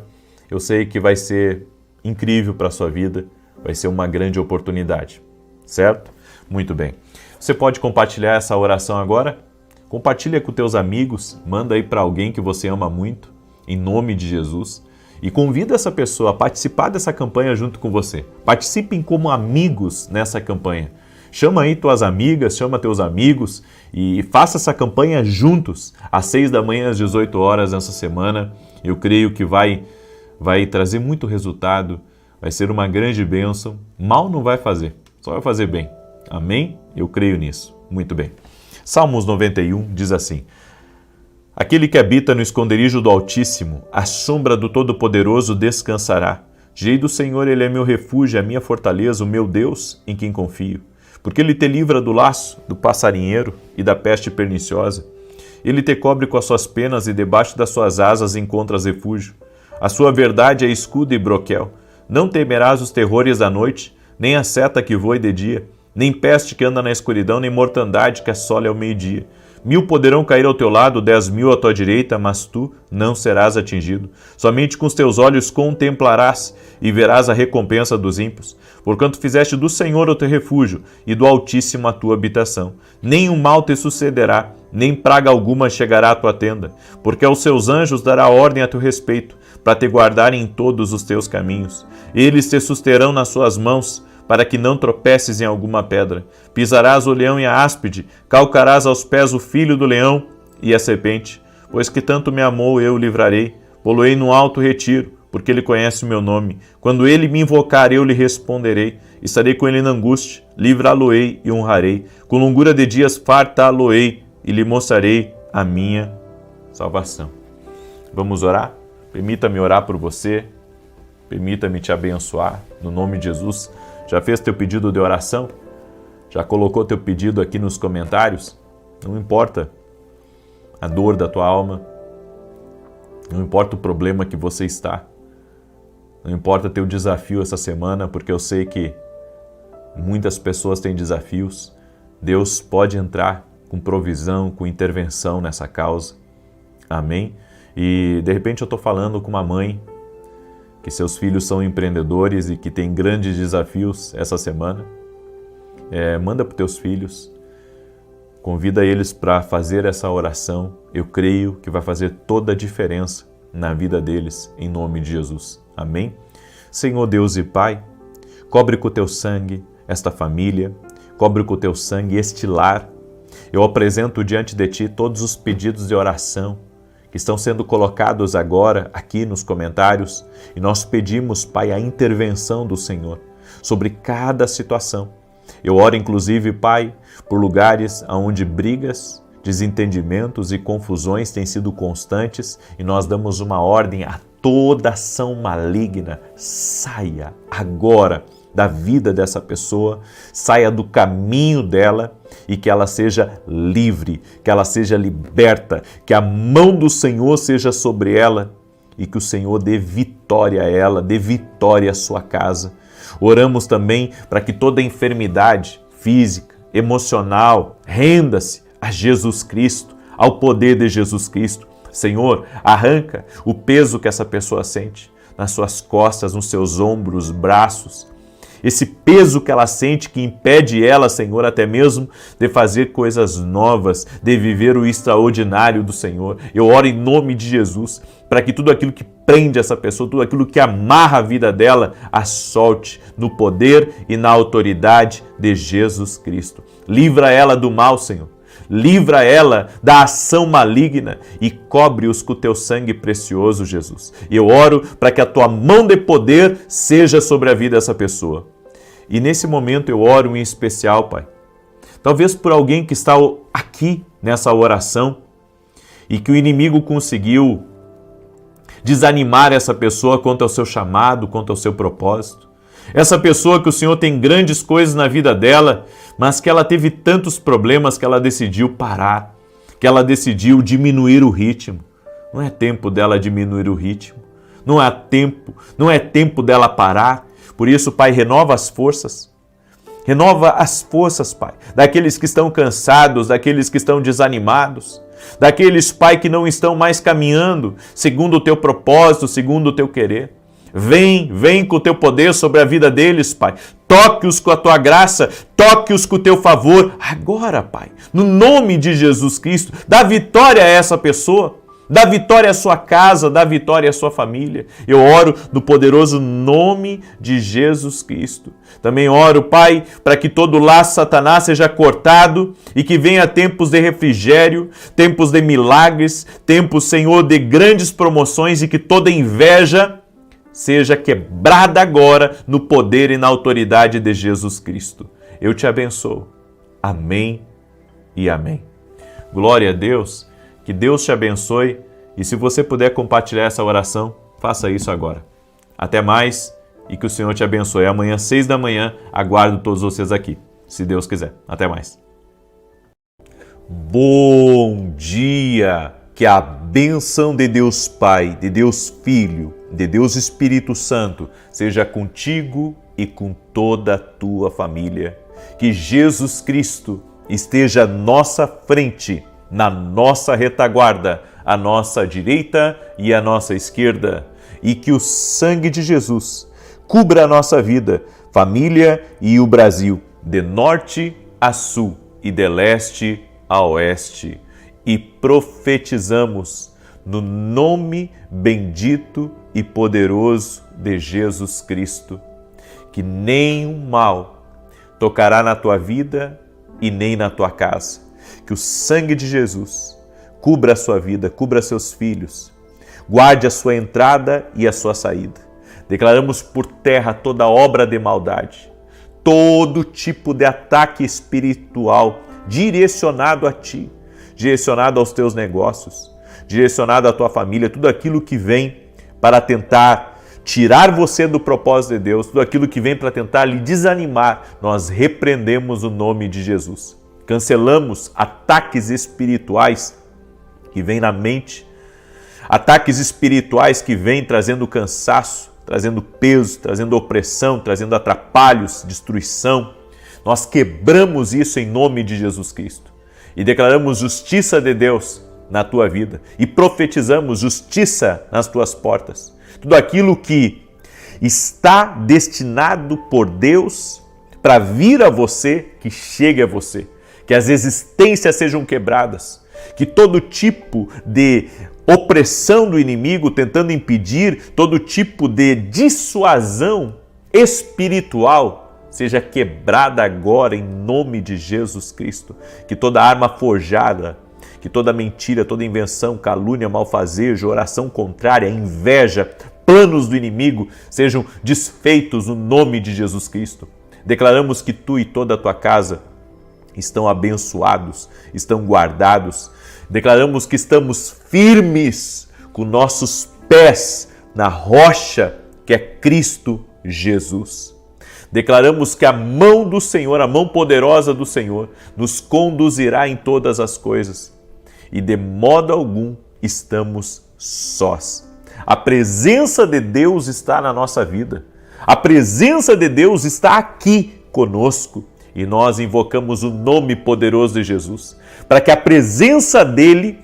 Eu sei que vai ser incrível para a sua vida, vai ser uma grande oportunidade, certo? Muito bem. Você pode compartilhar essa oração agora? Compartilha com teus amigos, manda aí para alguém que você ama muito, em nome de Jesus, e convida essa pessoa a participar dessa campanha junto com você. Participem como amigos nessa campanha. Chama aí tuas amigas, chama teus amigos e faça essa campanha juntos, às 6 da manhã, às 18 horas nessa semana. Eu creio que vai trazer muito resultado, vai ser uma grande bênção. Mal não vai fazer, só vai fazer bem. Amém? Eu creio nisso. Muito bem. Salmos 91 diz assim: Aquele que habita no esconderijo do Altíssimo, à sombra do Todo-Poderoso descansará. Direi do Senhor, Ele é meu refúgio, a minha fortaleza, o meu Deus, em quem confio. Porque Ele te livra do laço, do passarinheiro e da peste perniciosa. Ele te cobre com as suas penas e debaixo das suas asas encontras refúgio. A sua verdade é escudo e broquel. Não temerás os terrores da noite, nem a seta que voe de dia, nem peste que anda na escuridão, nem mortandade que assole ao meio-dia. 1000 poderão cair ao teu lado, 10.000 à tua direita, mas tu não serás atingido. Somente com os teus olhos contemplarás e verás a recompensa dos ímpios. Porquanto fizeste do Senhor o teu refúgio e do Altíssimo a tua habitação. Nenhum mal te sucederá, nem praga alguma chegará à tua tenda, porque aos seus anjos dará ordem a teu respeito, para te guardarem em todos os teus caminhos. Eles te susterão nas suas mãos, para que não tropeces em alguma pedra. Pisarás o leão e a áspide, calcarás aos pés o filho do leão e a serpente. Pois que tanto me amou, eu o livrarei, pô-lo-ei no alto retiro, porque ele conhece o meu nome. Quando ele me invocar, eu lhe responderei. Estarei com ele na angústia, livrá-lo-ei e honrarei. Com longura de dias fartá-lo-ei e lhe mostrarei a minha salvação. Vamos orar? Permita-me orar por você, permita-me te abençoar, no nome de Jesus. Já fez teu pedido de oração? Já colocou teu pedido aqui nos comentários? Não importa a dor da tua alma, não importa o problema que você está, não importa teu desafio essa semana, porque eu sei que muitas pessoas têm desafios. Deus pode entrar com provisão, com intervenção nessa causa. Amém? E de repente eu estou falando com uma mãe que seus filhos são empreendedores e que tem grandes desafios essa semana. Manda para os teus filhos, convida eles para fazer essa oração. Eu creio que vai fazer toda a diferença na vida deles, em nome de Jesus. Amém? Senhor Deus e Pai, cobre com o teu sangue esta família, cobre com o teu sangue este lar. Eu apresento diante de Ti todos os pedidos de oração que estão sendo colocados agora aqui nos comentários, e nós pedimos, Pai, a intervenção do Senhor sobre cada situação. Eu oro inclusive, Pai, por lugares onde brigas, desentendimentos e confusões têm sido constantes, e nós damos uma ordem a toda ação maligna. Saia agora da vida dessa pessoa, saia do caminho dela e que ela seja livre, que ela seja liberta, que a mão do Senhor seja sobre ela e que o Senhor dê vitória a ela, dê vitória à sua casa. Oramos também para que toda enfermidade física, emocional, renda-se a Jesus Cristo, ao poder de Jesus Cristo. Senhor, arranca o peso que essa pessoa sente nas suas costas, nos seus ombros, braços. Esse peso que ela sente que impede ela, Senhor, até mesmo de fazer coisas novas, de viver o extraordinário do Senhor. Eu oro em nome de Jesus para que tudo aquilo que prende essa pessoa, tudo aquilo que amarra a vida dela, a solte no poder e na autoridade de Jesus Cristo. Livra ela do mal, Senhor. Livra ela da ação maligna e cobre-os com o teu sangue precioso, Jesus. E eu oro para que a tua mão de poder seja sobre a vida dessa pessoa. E nesse momento eu oro em especial, Pai, talvez por alguém que está aqui nessa oração e que o inimigo conseguiu desanimar essa pessoa quanto ao seu chamado, quanto ao seu propósito. Essa pessoa que o Senhor tem grandes coisas na vida dela, mas que ela teve tantos problemas que ela decidiu parar, que ela decidiu diminuir o ritmo. Não é tempo dela diminuir o ritmo, não é tempo dela parar. Por isso, Pai, renova as forças, Pai, daqueles que estão cansados, daqueles que estão desanimados, daqueles, Pai, que não estão mais caminhando segundo o teu propósito, segundo o teu querer. Vem com o teu poder sobre a vida deles, Pai. Toque-os com a tua graça, toque-os com o teu favor. Agora, Pai, no nome de Jesus Cristo, dá vitória a essa pessoa, dá vitória à sua casa, dá vitória à sua família. Eu oro no poderoso nome de Jesus Cristo. Também oro, Pai, para que todo laço Satanás seja cortado e que venha tempos de refrigério, tempos de milagres, tempos, Senhor, de grandes promoções e que toda inveja seja quebrada agora no poder e na autoridade de Jesus Cristo. Eu te abençoo. Amém e amém. Glória a Deus, que Deus te abençoe e se você puder compartilhar essa oração, faça isso agora. Até mais e que o Senhor te abençoe. Amanhã, 6 da manhã, aguardo todos vocês aqui, se Deus quiser. Até mais. Bom dia! Que a bênção de Deus Pai, de Deus Filho, de Deus Espírito Santo seja contigo e com toda a tua família. Que Jesus Cristo esteja à nossa frente, na nossa retaguarda, à nossa direita e à nossa esquerda. E que o sangue de Jesus cubra a nossa vida, família e o Brasil, de norte a sul e de leste a oeste. E profetizamos no nome bendito e poderoso de Jesus Cristo, que nenhum mal tocará na tua vida e nem na tua casa. Que o sangue de Jesus cubra a sua vida, cubra seus filhos, guarde a sua entrada e a sua saída. Declaramos por terra toda obra de maldade, todo tipo de ataque espiritual direcionado a ti, direcionado aos teus negócios. direcionado à tua família, tudo aquilo que vem para tentar tirar você do propósito de Deus, tudo aquilo que vem para tentar lhe desanimar, nós repreendemos o nome de Jesus. Cancelamos ataques espirituais que vêm na mente, ataques espirituais que vêm trazendo cansaço, trazendo peso, trazendo opressão, trazendo atrapalhos, destruição. Nós quebramos isso em nome de Jesus Cristo e declaramos justiça de Deus na tua vida e profetizamos justiça nas tuas portas. Tudo aquilo que está destinado por Deus para vir a você, que chegue a você, que as existências sejam quebradas, que todo tipo de opressão do inimigo tentando impedir, todo tipo de dissuasão espiritual seja quebrada agora em nome de Jesus Cristo. Que toda arma forjada, que toda mentira, toda invenção, calúnia, malfazejo, oração contrária, inveja, planos do inimigo sejam desfeitos no nome de Jesus Cristo. Declaramos que tu e toda a tua casa estão abençoados, estão guardados. Declaramos que estamos firmes com nossos pés na rocha que é Cristo Jesus. Declaramos que a mão do Senhor, a mão poderosa do Senhor, nos conduzirá em todas as coisas e de modo algum estamos sós. A presença de Deus está na nossa vida. A presença de Deus está aqui conosco e nós invocamos o nome poderoso de Jesus para que a presença dele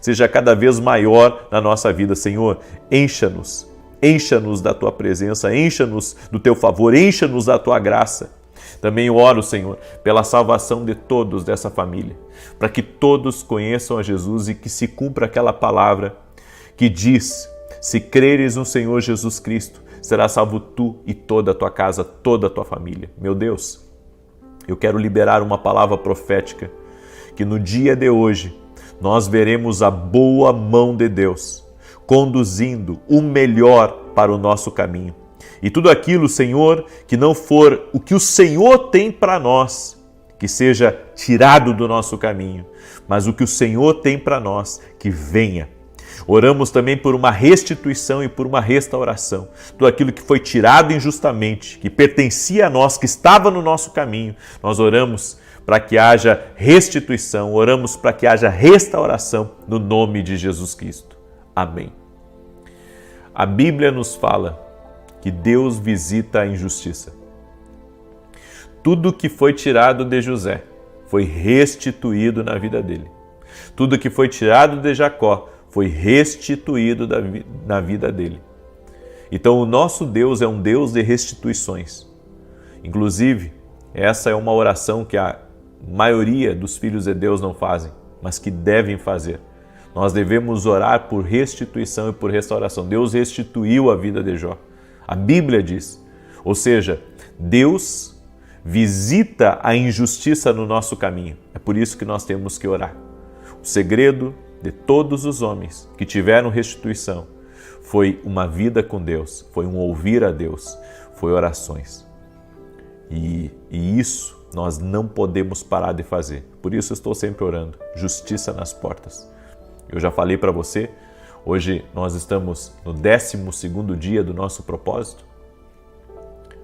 seja cada vez maior na nossa vida. Senhor, encha-nos da tua presença, encha-nos do teu favor, encha-nos da tua graça. Também oro, Senhor, pela salvação de todos dessa família, para que todos conheçam a Jesus e que se cumpra aquela palavra que diz: se creres no Senhor Jesus Cristo, será salvo tu e toda a tua casa, toda a tua família. Meu Deus, eu quero liberar uma palavra profética, que no dia de hoje nós veremos a boa mão de Deus conduzindo o melhor para o nosso caminho. E tudo aquilo, Senhor, que não for o que o Senhor tem para nós, que seja tirado do nosso caminho, mas o que o Senhor tem para nós, que venha. Oramos também por uma restituição e por uma restauração. Tudo aquilo que foi tirado injustamente, que pertencia a nós, que estava no nosso caminho, nós oramos para que haja restituição, oramos para que haja restauração no nome de Jesus Cristo. Amém. A Bíblia nos fala que Deus visita a injustiça. Tudo que foi tirado de José foi restituído na vida dele. Tudo que foi tirado de Jacó foi restituído na vida dele. Então o nosso Deus é um Deus de restituições. Inclusive, essa é uma oração que a maioria dos filhos de Deus não fazem, mas que devem fazer. Nós devemos orar por restituição e por restauração. Deus restituiu a vida de Jó. A Bíblia diz. Ou seja, Deus visita a injustiça no nosso caminho. É por isso que nós temos que orar. O segredo de todos os homens que tiveram restituição foi uma vida com Deus, foi um ouvir a Deus, foi orações. E isso nós não podemos parar de fazer. Por isso eu estou sempre orando. Justiça nas portas. Eu já falei para você, hoje nós estamos no 12º dia do nosso propósito.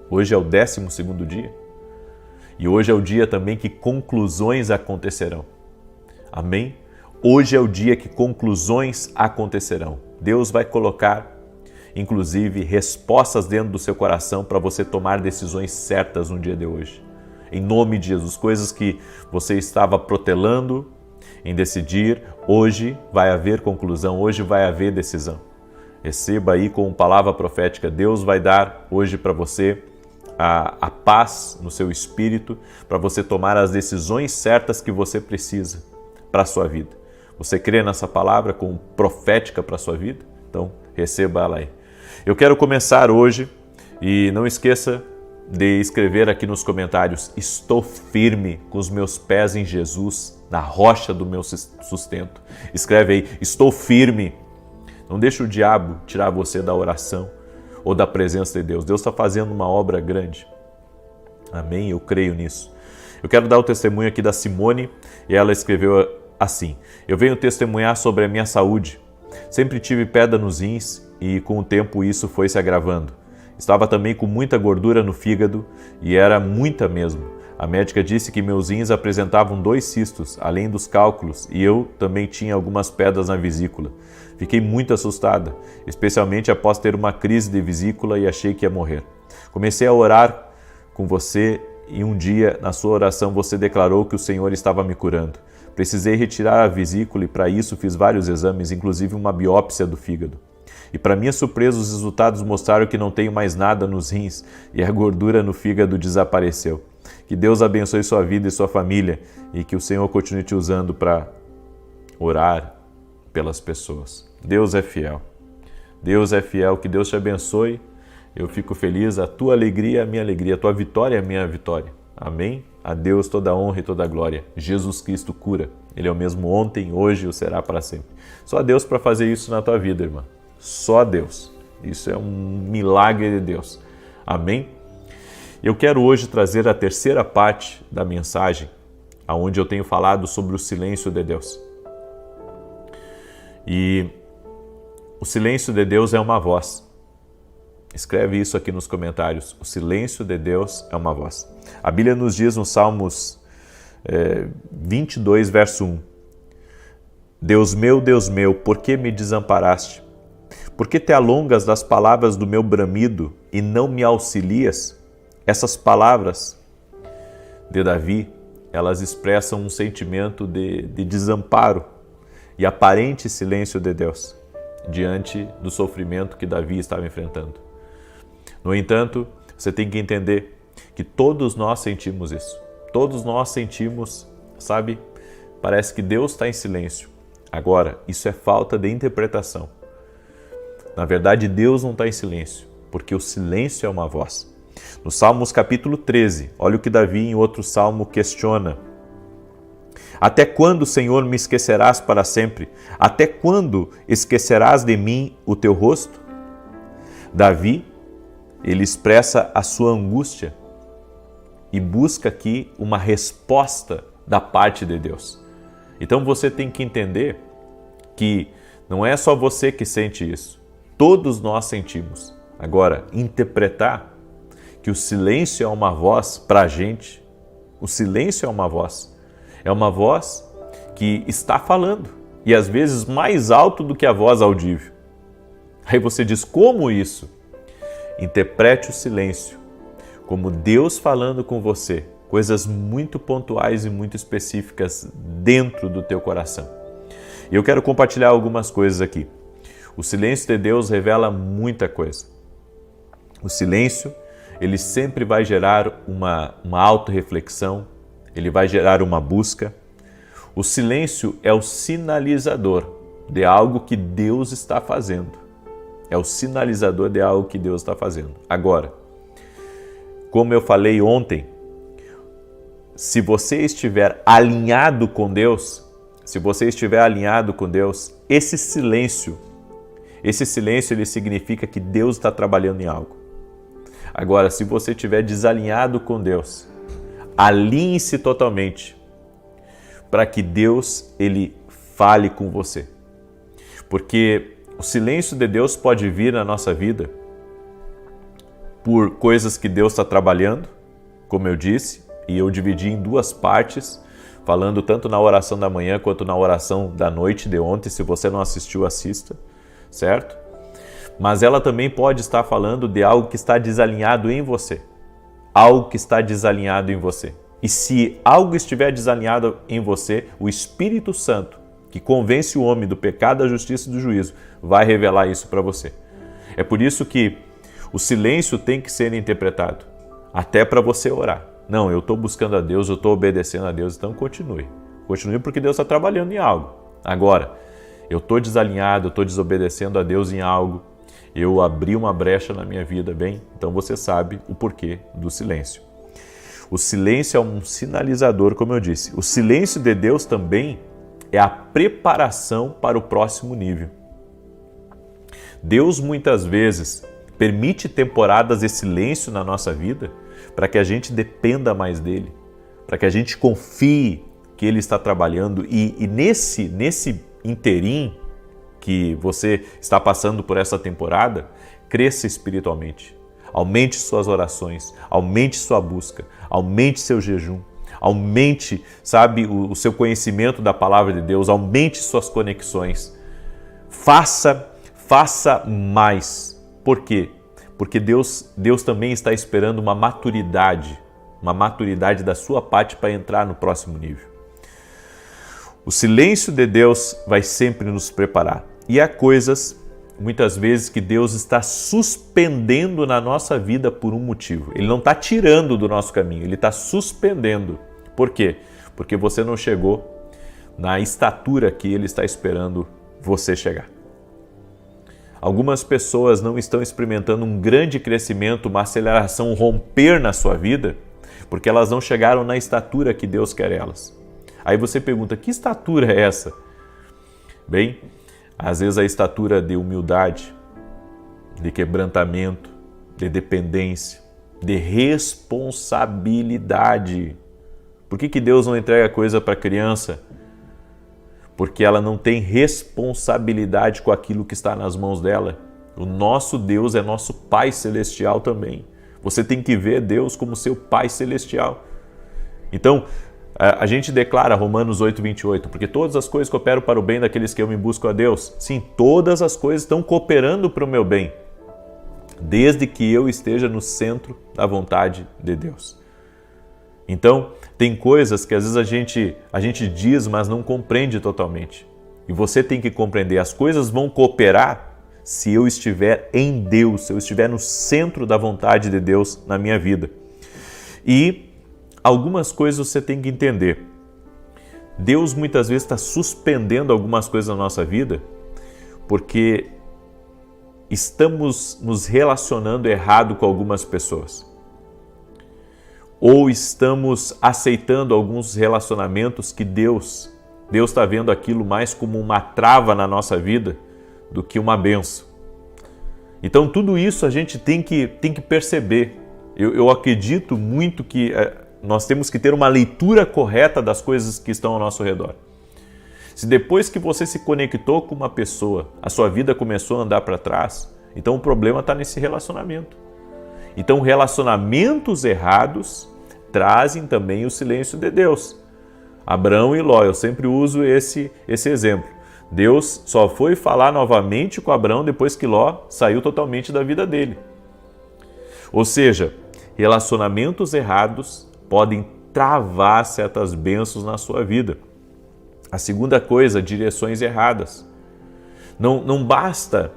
Hoje é o 12º dia. E hoje é o dia também que conclusões acontecerão. Amém? Hoje é o dia que conclusões acontecerão. Deus vai colocar, inclusive, respostas dentro do seu coração para você tomar decisões certas no dia de hoje. Em nome de Jesus, coisas que você estava protelando em decidir, hoje vai haver conclusão, hoje vai haver decisão. Receba aí com palavra profética, Deus vai dar hoje para você a paz no seu espírito, para você tomar as decisões certas que você precisa para a sua vida. Você crê nessa palavra como profética para a sua vida? Então, receba ela aí. Eu quero começar hoje e não esqueça de escrever aqui nos comentários: estou firme com os meus pés em Jesus, na rocha do meu sustento. Escreve aí: estou firme. Não deixe o diabo tirar você da oração ou da presença de Deus. Deus está fazendo uma obra grande. Amém? Eu creio nisso. Eu quero dar o testemunho aqui da Simone, e ela escreveu assim. Eu venho testemunhar sobre a minha saúde. Sempre tive pedra nos rins e com o tempo isso foi se agravando. Estava também com muita gordura no fígado e era muita mesmo. A médica disse que meus rins apresentavam 2 cistos, além dos cálculos, e eu também tinha algumas pedras na vesícula. Fiquei muito assustada, especialmente após ter uma crise de vesícula e achei que ia morrer. Comecei a orar com você e um dia, na sua oração, você declarou que o Senhor estava me curando. Precisei retirar a vesícula e para isso fiz vários exames, inclusive uma biópsia do fígado. E para minha surpresa, os resultados mostraram que não tenho mais nada nos rins e a gordura no fígado desapareceu. Que Deus abençoe sua vida e sua família e que o Senhor continue te usando para orar pelas pessoas. Deus é fiel. Deus é fiel. Que Deus te abençoe. Eu fico feliz. A tua alegria é a minha alegria. A tua vitória é a minha vitória. Amém? A Deus toda a honra e toda a glória. Jesus Cristo cura. Ele é o mesmo ontem, hoje e o será para sempre. Só Deus para fazer isso na tua vida, irmã. Só Deus. Isso é um milagre de Deus. Amém? Eu quero hoje trazer a terceira parte da mensagem, onde eu tenho falado sobre o silêncio de Deus. E o silêncio de Deus é uma voz. Escreve isso aqui nos comentários. O silêncio de Deus é uma voz. A Bíblia nos diz no Salmos 22, verso 1. Deus meu, por que me desamparaste? Por que te alongas das palavras do meu bramido e não me auxilias? Essas palavras de Davi, elas expressam um sentimento de desamparo e aparente silêncio de Deus diante do sofrimento que Davi estava enfrentando. No entanto, você tem que entender que todos nós sentimos isso. Todos nós sentimos, sabe? Parece que Deus está em silêncio. Agora, isso é falta de interpretação. Na verdade, Deus não está em silêncio, porque o silêncio é uma voz. No Salmos capítulo 13, olha o que Davi em outro salmo questiona. Até quando, Senhor, me esquecerás para sempre? Até quando esquecerás de mim o teu rosto? Davi, ele expressa a sua angústia e busca aqui uma resposta da parte de Deus. Então você tem que entender que não é só você que sente isso. Todos nós sentimos. Agora, interpretar que o silêncio é uma voz para a gente. O silêncio é uma voz. É uma voz que está falando. E às vezes mais alto do que a voz audível. Aí você diz, como isso? Interprete o silêncio como Deus falando com você. Coisas muito pontuais e muito específicas dentro do teu coração. E eu quero compartilhar algumas coisas aqui. O silêncio de Deus revela muita coisa. O silêncio, ele sempre vai gerar uma autorreflexão, ele vai gerar uma busca. O silêncio é o sinalizador de algo que Deus está fazendo. É o sinalizador de algo que Deus está fazendo. Agora, como eu falei ontem, se você estiver alinhado com Deus, esse silêncio ele significa que Deus está trabalhando em algo. Agora, se você estiver desalinhado com Deus, alinhe-se totalmente para que Deus ele fale com você. Porque o silêncio de Deus pode vir na nossa vida por coisas que Deus está trabalhando, como eu disse, e eu dividi em 2 partes, falando tanto na oração da manhã quanto na oração da noite de ontem. Se você não assistiu, assista, certo? Mas ela também pode estar falando de algo que está desalinhado em você. Algo que está desalinhado em você. E se algo estiver desalinhado em você, o Espírito Santo, que convence o homem do pecado, da justiça e do juízo, vai revelar isso para você. É por isso que o silêncio tem que ser interpretado, até para você orar. Não, eu estou buscando a Deus, eu estou obedecendo a Deus, então continue. Continue porque Deus está trabalhando em algo. Agora, eu estou desalinhado, eu estou desobedecendo a Deus em algo, eu abri uma brecha na minha vida, bem, então você sabe o porquê do silêncio. O silêncio é um sinalizador, como eu disse. O silêncio de Deus também é a preparação para o próximo nível. Deus muitas vezes permite temporadas de silêncio na nossa vida para que a gente dependa mais dele, para que a gente confie que Ele está trabalhando e nesse interim que você está passando por essa temporada, cresça espiritualmente. Aumente suas orações, aumente sua busca, aumente seu jejum, aumente, sabe, o seu conhecimento da palavra de Deus, aumente suas conexões. Faça mais. Por quê? Porque Deus também está esperando uma maturidade da sua parte para entrar no próximo nível. O silêncio de Deus vai sempre nos preparar. E há coisas, muitas vezes, que Deus está suspendendo na nossa vida por um motivo. Ele não está tirando do nosso caminho, Ele está suspendendo. Por quê? Porque você não chegou na estatura que Ele está esperando você chegar. Algumas pessoas não estão experimentando um grande crescimento, uma aceleração, um romper na sua vida, porque elas não chegaram na estatura que Deus quer elas. Aí você pergunta, que estatura é essa? Bem, às vezes a estatura de humildade, de quebrantamento, de dependência, de responsabilidade. Por que Deus não entrega coisa para a criança? Porque ela não tem responsabilidade com aquilo que está nas mãos dela. O nosso Deus é nosso Pai Celestial também. Você tem que ver Deus como seu Pai Celestial. Então, a gente declara Romanos 8:28, porque todas as coisas cooperam para o bem daqueles que amam e buscam a Deus. Sim, todas as coisas estão cooperando para o meu bem, desde que eu esteja no centro da vontade de Deus. Então, tem coisas que às vezes a gente diz, mas não compreende totalmente. E você tem que compreender, as coisas vão cooperar se eu estiver em Deus, se eu estiver no centro da vontade de Deus na minha vida. E algumas coisas você tem que entender. Deus muitas vezes está suspendendo algumas coisas na nossa vida porque estamos nos relacionando errado com algumas pessoas. Ou estamos aceitando alguns relacionamentos que Deus está vendo aquilo mais como uma trava na nossa vida do que uma bênção. Então tudo isso a gente tem que perceber. Eu acredito muito que nós temos que ter uma leitura correta das coisas que estão ao nosso redor. Se depois que você se conectou com uma pessoa, a sua vida começou a andar para trás, então o problema está nesse relacionamento. Então relacionamentos errados trazem também o silêncio de Deus. Abraão e Ló, eu sempre uso esse exemplo. Deus só foi falar novamente com Abraão depois que Ló saiu totalmente da vida dele. Ou seja, relacionamentos errados podem travar certas bênçãos na sua vida. A segunda coisa, direções erradas. Não basta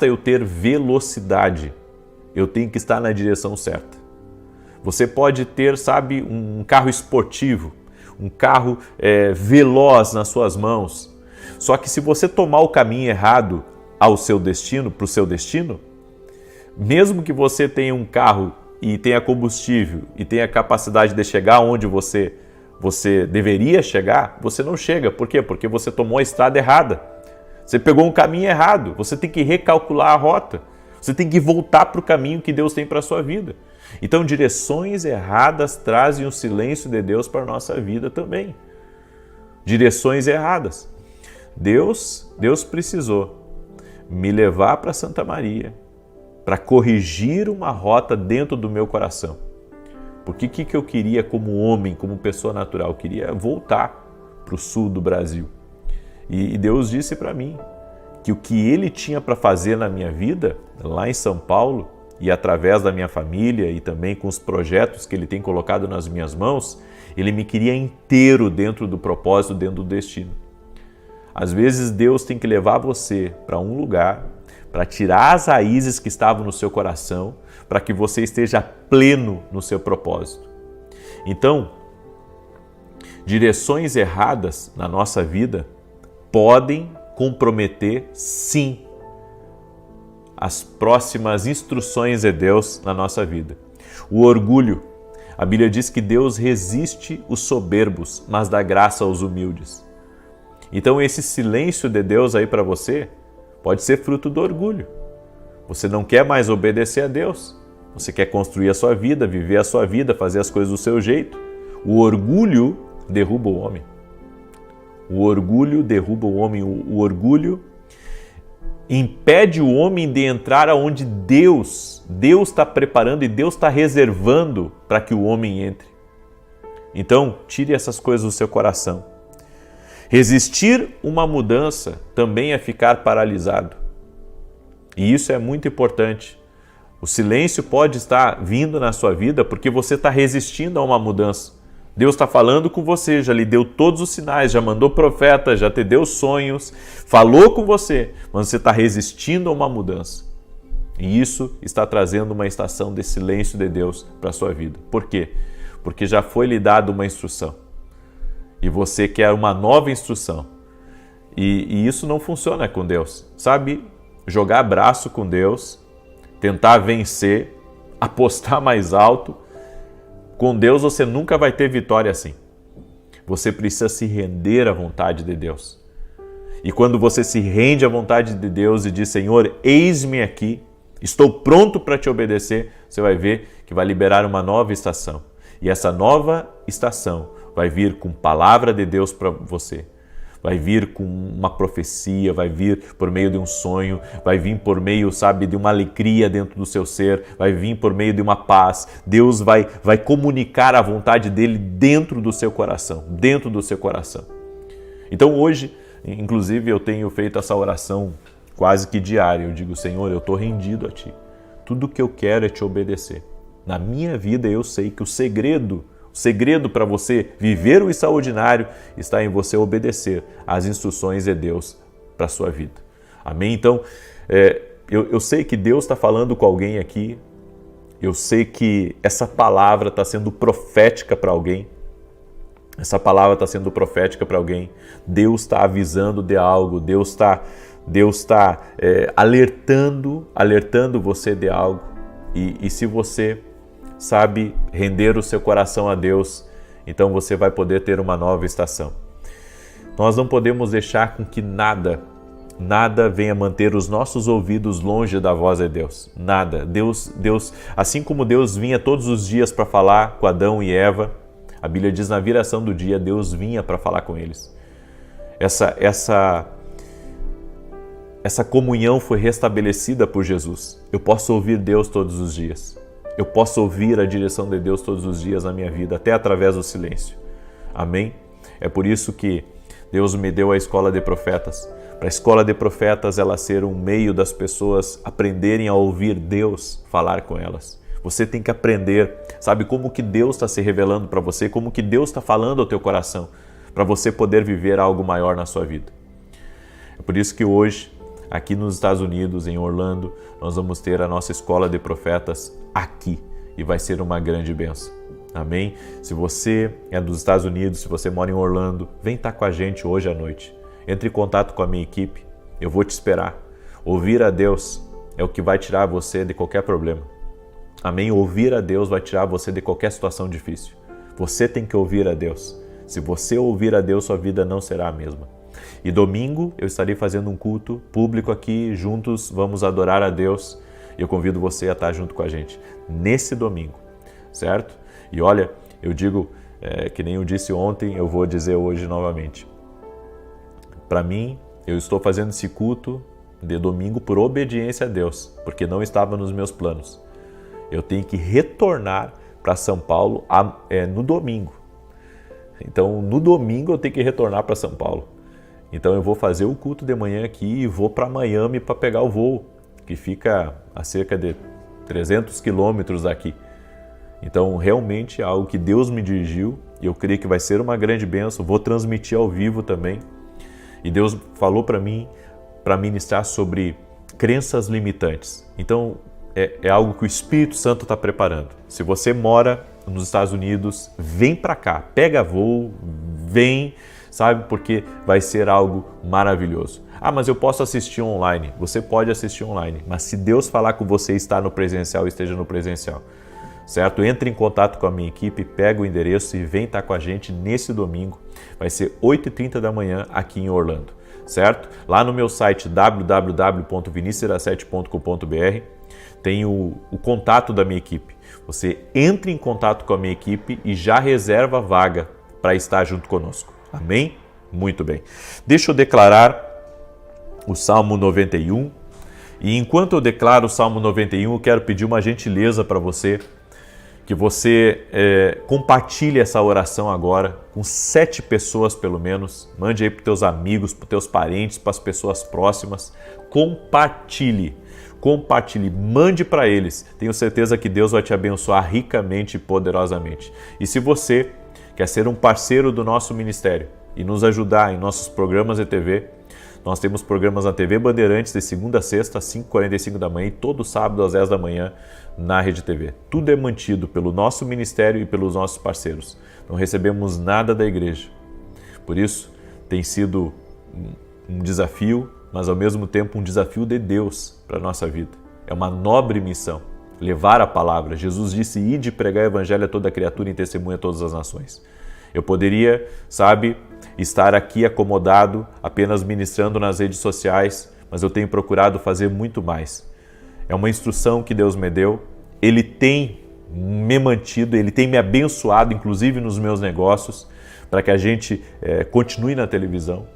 eu ter velocidade, eu tenho que estar na direção certa. Você pode ter, sabe, um carro esportivo, um carro veloz nas suas mãos. Só que se você tomar o caminho errado ao seu destino, para o seu destino, mesmo que você tenha um carro e tenha combustível e tenha capacidade de chegar onde você deveria chegar, você não chega. Por quê? Porque você tomou a estrada errada. Você pegou um caminho errado. Você tem que recalcular a rota. Você tem que voltar para o caminho que Deus tem para a sua vida. Então, direções erradas trazem o silêncio de Deus para a nossa vida também. Direções erradas. Deus precisou me levar para Santa Maria para corrigir uma rota dentro do meu coração. Porque o que eu queria como homem, como pessoa natural? Eu queria voltar para o sul do Brasil. E Deus disse para mim que o que Ele tinha para fazer na minha vida, lá em São Paulo, e através da minha família e também com os projetos que Ele tem colocado nas minhas mãos, Ele me queria inteiro dentro do propósito, dentro do destino. Às vezes Deus tem que levar você para um lugar, para tirar as raízes que estavam no seu coração, para que você esteja pleno no seu propósito. Então, direções erradas na nossa vida podem comprometer, sim, as próximas instruções de Deus na nossa vida. O orgulho. A Bíblia diz que Deus resiste os soberbos, mas dá graça aos humildes. Então esse silêncio de Deus aí para você pode ser fruto do orgulho. Você não quer mais obedecer a Deus. Você quer construir a sua vida, viver a sua vida, fazer as coisas do seu jeito. O orgulho derruba o homem. O orgulho derruba o homem. O orgulho impede o homem de entrar aonde Deus está preparando e Deus está reservando para que o homem entre. Então, tire essas coisas do seu coração. Resistir uma mudança também é ficar paralisado. E isso é muito importante. O silêncio pode estar vindo na sua vida porque você está resistindo a uma mudança. Deus está falando com você, já lhe deu todos os sinais, já mandou profeta, já te deu sonhos, falou com você, mas você está resistindo a uma mudança. E isso está trazendo uma estação de silêncio de Deus para a sua vida. Por quê? Porque já foi lhe dada uma instrução. E você quer uma nova instrução. E isso não funciona com Deus. Sabe, jogar braço com Deus, tentar vencer, apostar mais alto. Com Deus você nunca vai ter vitória assim. Você precisa se render à vontade de Deus. E quando você se rende à vontade de Deus e diz, Senhor, eis-me aqui, estou pronto para te obedecer, você vai ver que vai liberar uma nova estação. E essa nova estação vai vir com palavra de Deus para você. Vai vir com uma profecia, vai vir por meio de um sonho, vai vir por meio, sabe, de uma alegria dentro do seu ser, vai vir por meio de uma paz. Deus vai comunicar a vontade dele dentro do seu coração, Então hoje, inclusive, eu tenho feito essa oração quase que diária. Eu digo, Senhor, eu estou rendido a Ti. Tudo que eu quero é Te obedecer. Na minha vida eu sei que o segredo para você viver o extraordinário está em você obedecer às instruções de Deus para a sua vida. Amém? Então, eu sei que Deus está falando com alguém aqui. Eu sei que essa palavra está sendo profética para alguém. Deus está avisando de algo. Deus está alertando você de algo. E se você sabe render o seu coração a Deus, então você vai poder ter uma nova estação. Nós não podemos deixar com que nada venha manter os nossos ouvidos longe da voz de Deus. Nada. Deus, assim como Deus vinha todos os dias para falar com Adão e Eva, a Bíblia diz na viração do dia, Deus vinha para falar com eles. Essa comunhão foi restabelecida por Jesus. Eu posso ouvir Deus todos os dias. Eu posso ouvir a direção de Deus todos os dias na minha vida, até através do silêncio. Amém? É por isso que Deus me deu a escola de profetas. Para a escola de profetas ela ser um meio das pessoas aprenderem a ouvir Deus falar com elas. Você tem que aprender, sabe, como que Deus está se revelando para você, como que Deus está falando ao teu coração, para você poder viver algo maior na sua vida. É por isso que hoje, aqui nos Estados Unidos, em Orlando, nós vamos ter a nossa escola de profetas aqui e vai ser uma grande bênção. Amém? Se você é dos Estados Unidos, se você mora em Orlando, vem estar com a gente hoje à noite. Entre em contato com a minha equipe, eu vou te esperar. Ouvir a Deus é o que vai tirar você de qualquer problema. Amém? Ouvir a Deus vai tirar você de qualquer situação difícil. Você tem que ouvir a Deus. Se você ouvir a Deus, sua vida não será a mesma. E domingo eu estarei fazendo um culto público aqui, juntos vamos adorar a Deus. E eu convido você a estar junto com a gente nesse domingo, certo? E olha, eu digo, que nem eu disse ontem, eu vou dizer hoje novamente. Para mim, eu estou fazendo esse culto de domingo por obediência a Deus, porque não estava nos meus planos. Eu tenho que retornar para São Paulo no domingo. Então, no domingo eu tenho que retornar para São Paulo. Então eu vou fazer o culto de manhã aqui e vou para Miami para pegar o voo, que fica a cerca de 300 quilômetros daqui. Então realmente é algo que Deus me dirigiu e eu creio que vai ser uma grande bênção. Vou transmitir ao vivo também. E Deus falou para mim para ministrar sobre crenças limitantes. Então é algo que o Espírito Santo está preparando. Se você mora nos Estados Unidos, vem para cá, pega voo, vem, sabe? Porque vai ser algo maravilhoso. Ah, mas eu posso assistir online. Você pode assistir online, mas se Deus falar com você, está no presencial, esteja no presencial, certo? Entre em contato com a minha equipe, pega o endereço e vem estar com a gente nesse domingo. Vai ser 8h30 da manhã aqui em Orlando, certo? Lá no meu site www.vinicius17.com.br tem o contato da minha equipe. Você entra em contato com a minha equipe e já reserva a vaga para estar junto conosco. Amém? Muito bem. Deixa eu declarar o Salmo 91. E enquanto eu declaro o Salmo 91, eu quero pedir uma gentileza para você, que você compartilhe essa oração agora com 7 pessoas pelo menos. Mande aí para os teus amigos, para os teus parentes, para as pessoas próximas. Compartilhe, mande para eles. Tenho certeza que Deus vai te abençoar ricamente e poderosamente. E se você quer ser um parceiro do nosso ministério e nos ajudar em nossos programas de TV, nós temos programas na TV Bandeirantes de segunda a sexta, às 5h45 da manhã e todo sábado às 10 da manhã na Rede TV. Tudo é mantido pelo nosso ministério e pelos nossos parceiros. Não recebemos nada da igreja. Por isso, tem sido um desafio, mas ao mesmo tempo um desafio de Deus para a nossa vida. É uma nobre missão, levar a palavra. Jesus disse, ide pregar o evangelho a toda criatura e testemunha a todas as nações. Eu poderia, estar aqui acomodado, apenas ministrando nas redes sociais, mas eu tenho procurado fazer muito mais. É uma instrução que Deus me deu, Ele tem me mantido, Ele tem me abençoado, inclusive nos meus negócios, para que a gente continue na televisão.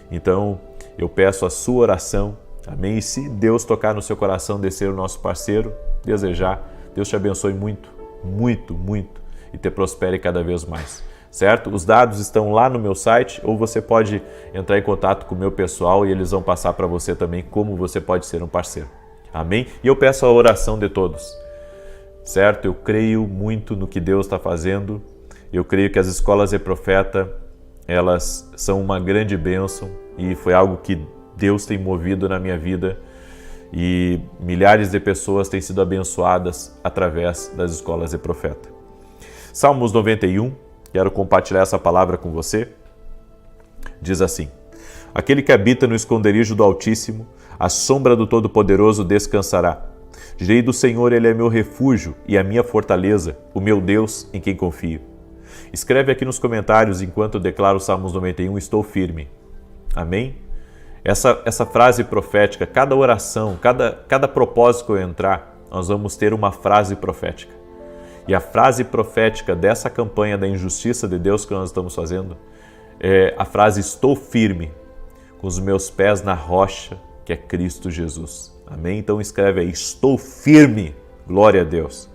Então, eu peço a sua oração, amém? E se Deus tocar no seu coração de ser o nosso parceiro, desejar, Deus te abençoe muito, muito, muito e te prospere cada vez mais. Certo? Os dados estão lá no meu site ou você pode entrar em contato com o meu pessoal e eles vão passar para você também como você pode ser um parceiro. Amém? E eu peço a oração de todos. Certo? Eu creio muito no que Deus está fazendo. Eu creio que as escolas de profeta, elas são uma grande bênção e foi algo que Deus tem movido na minha vida e milhares de pessoas têm sido abençoadas através das escolas de profeta. Salmos 91. Quero compartilhar essa palavra com você. Diz assim: aquele que habita no esconderijo do Altíssimo, à sombra do Todo-Poderoso descansará. Direi do Senhor, Ele é meu refúgio e a minha fortaleza, o meu Deus em quem confio. Escreve aqui nos comentários, enquanto eu declaro o Salmos 91, estou firme. Amém? Essa frase profética, cada oração, cada propósito que eu entrar, nós vamos ter uma frase profética. E a frase profética dessa campanha da injustiça de Deus que nós estamos fazendo é a frase estou firme, com os meus pés na rocha, que é Cristo Jesus. Amém? Então escreve aí, estou firme, glória a Deus.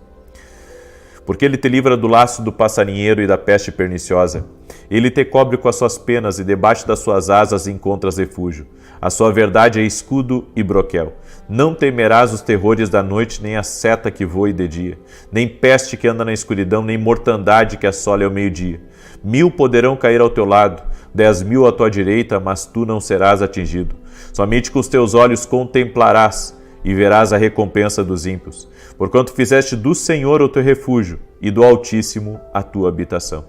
Porque Ele te livra do laço do passarinheiro e da peste perniciosa. Ele te cobre com as suas penas e debaixo das suas asas encontras refúgio. A sua verdade é escudo e broquel. Não temerás os terrores da noite, nem a seta que voe de dia, nem peste que anda na escuridão, nem mortandade que assole ao meio-dia. 1000 poderão cair ao teu lado, 10.000 à tua direita, mas tu não serás atingido. Somente com os teus olhos contemplarás e verás a recompensa dos ímpios, porquanto fizeste do Senhor o teu refúgio e do Altíssimo a tua habitação.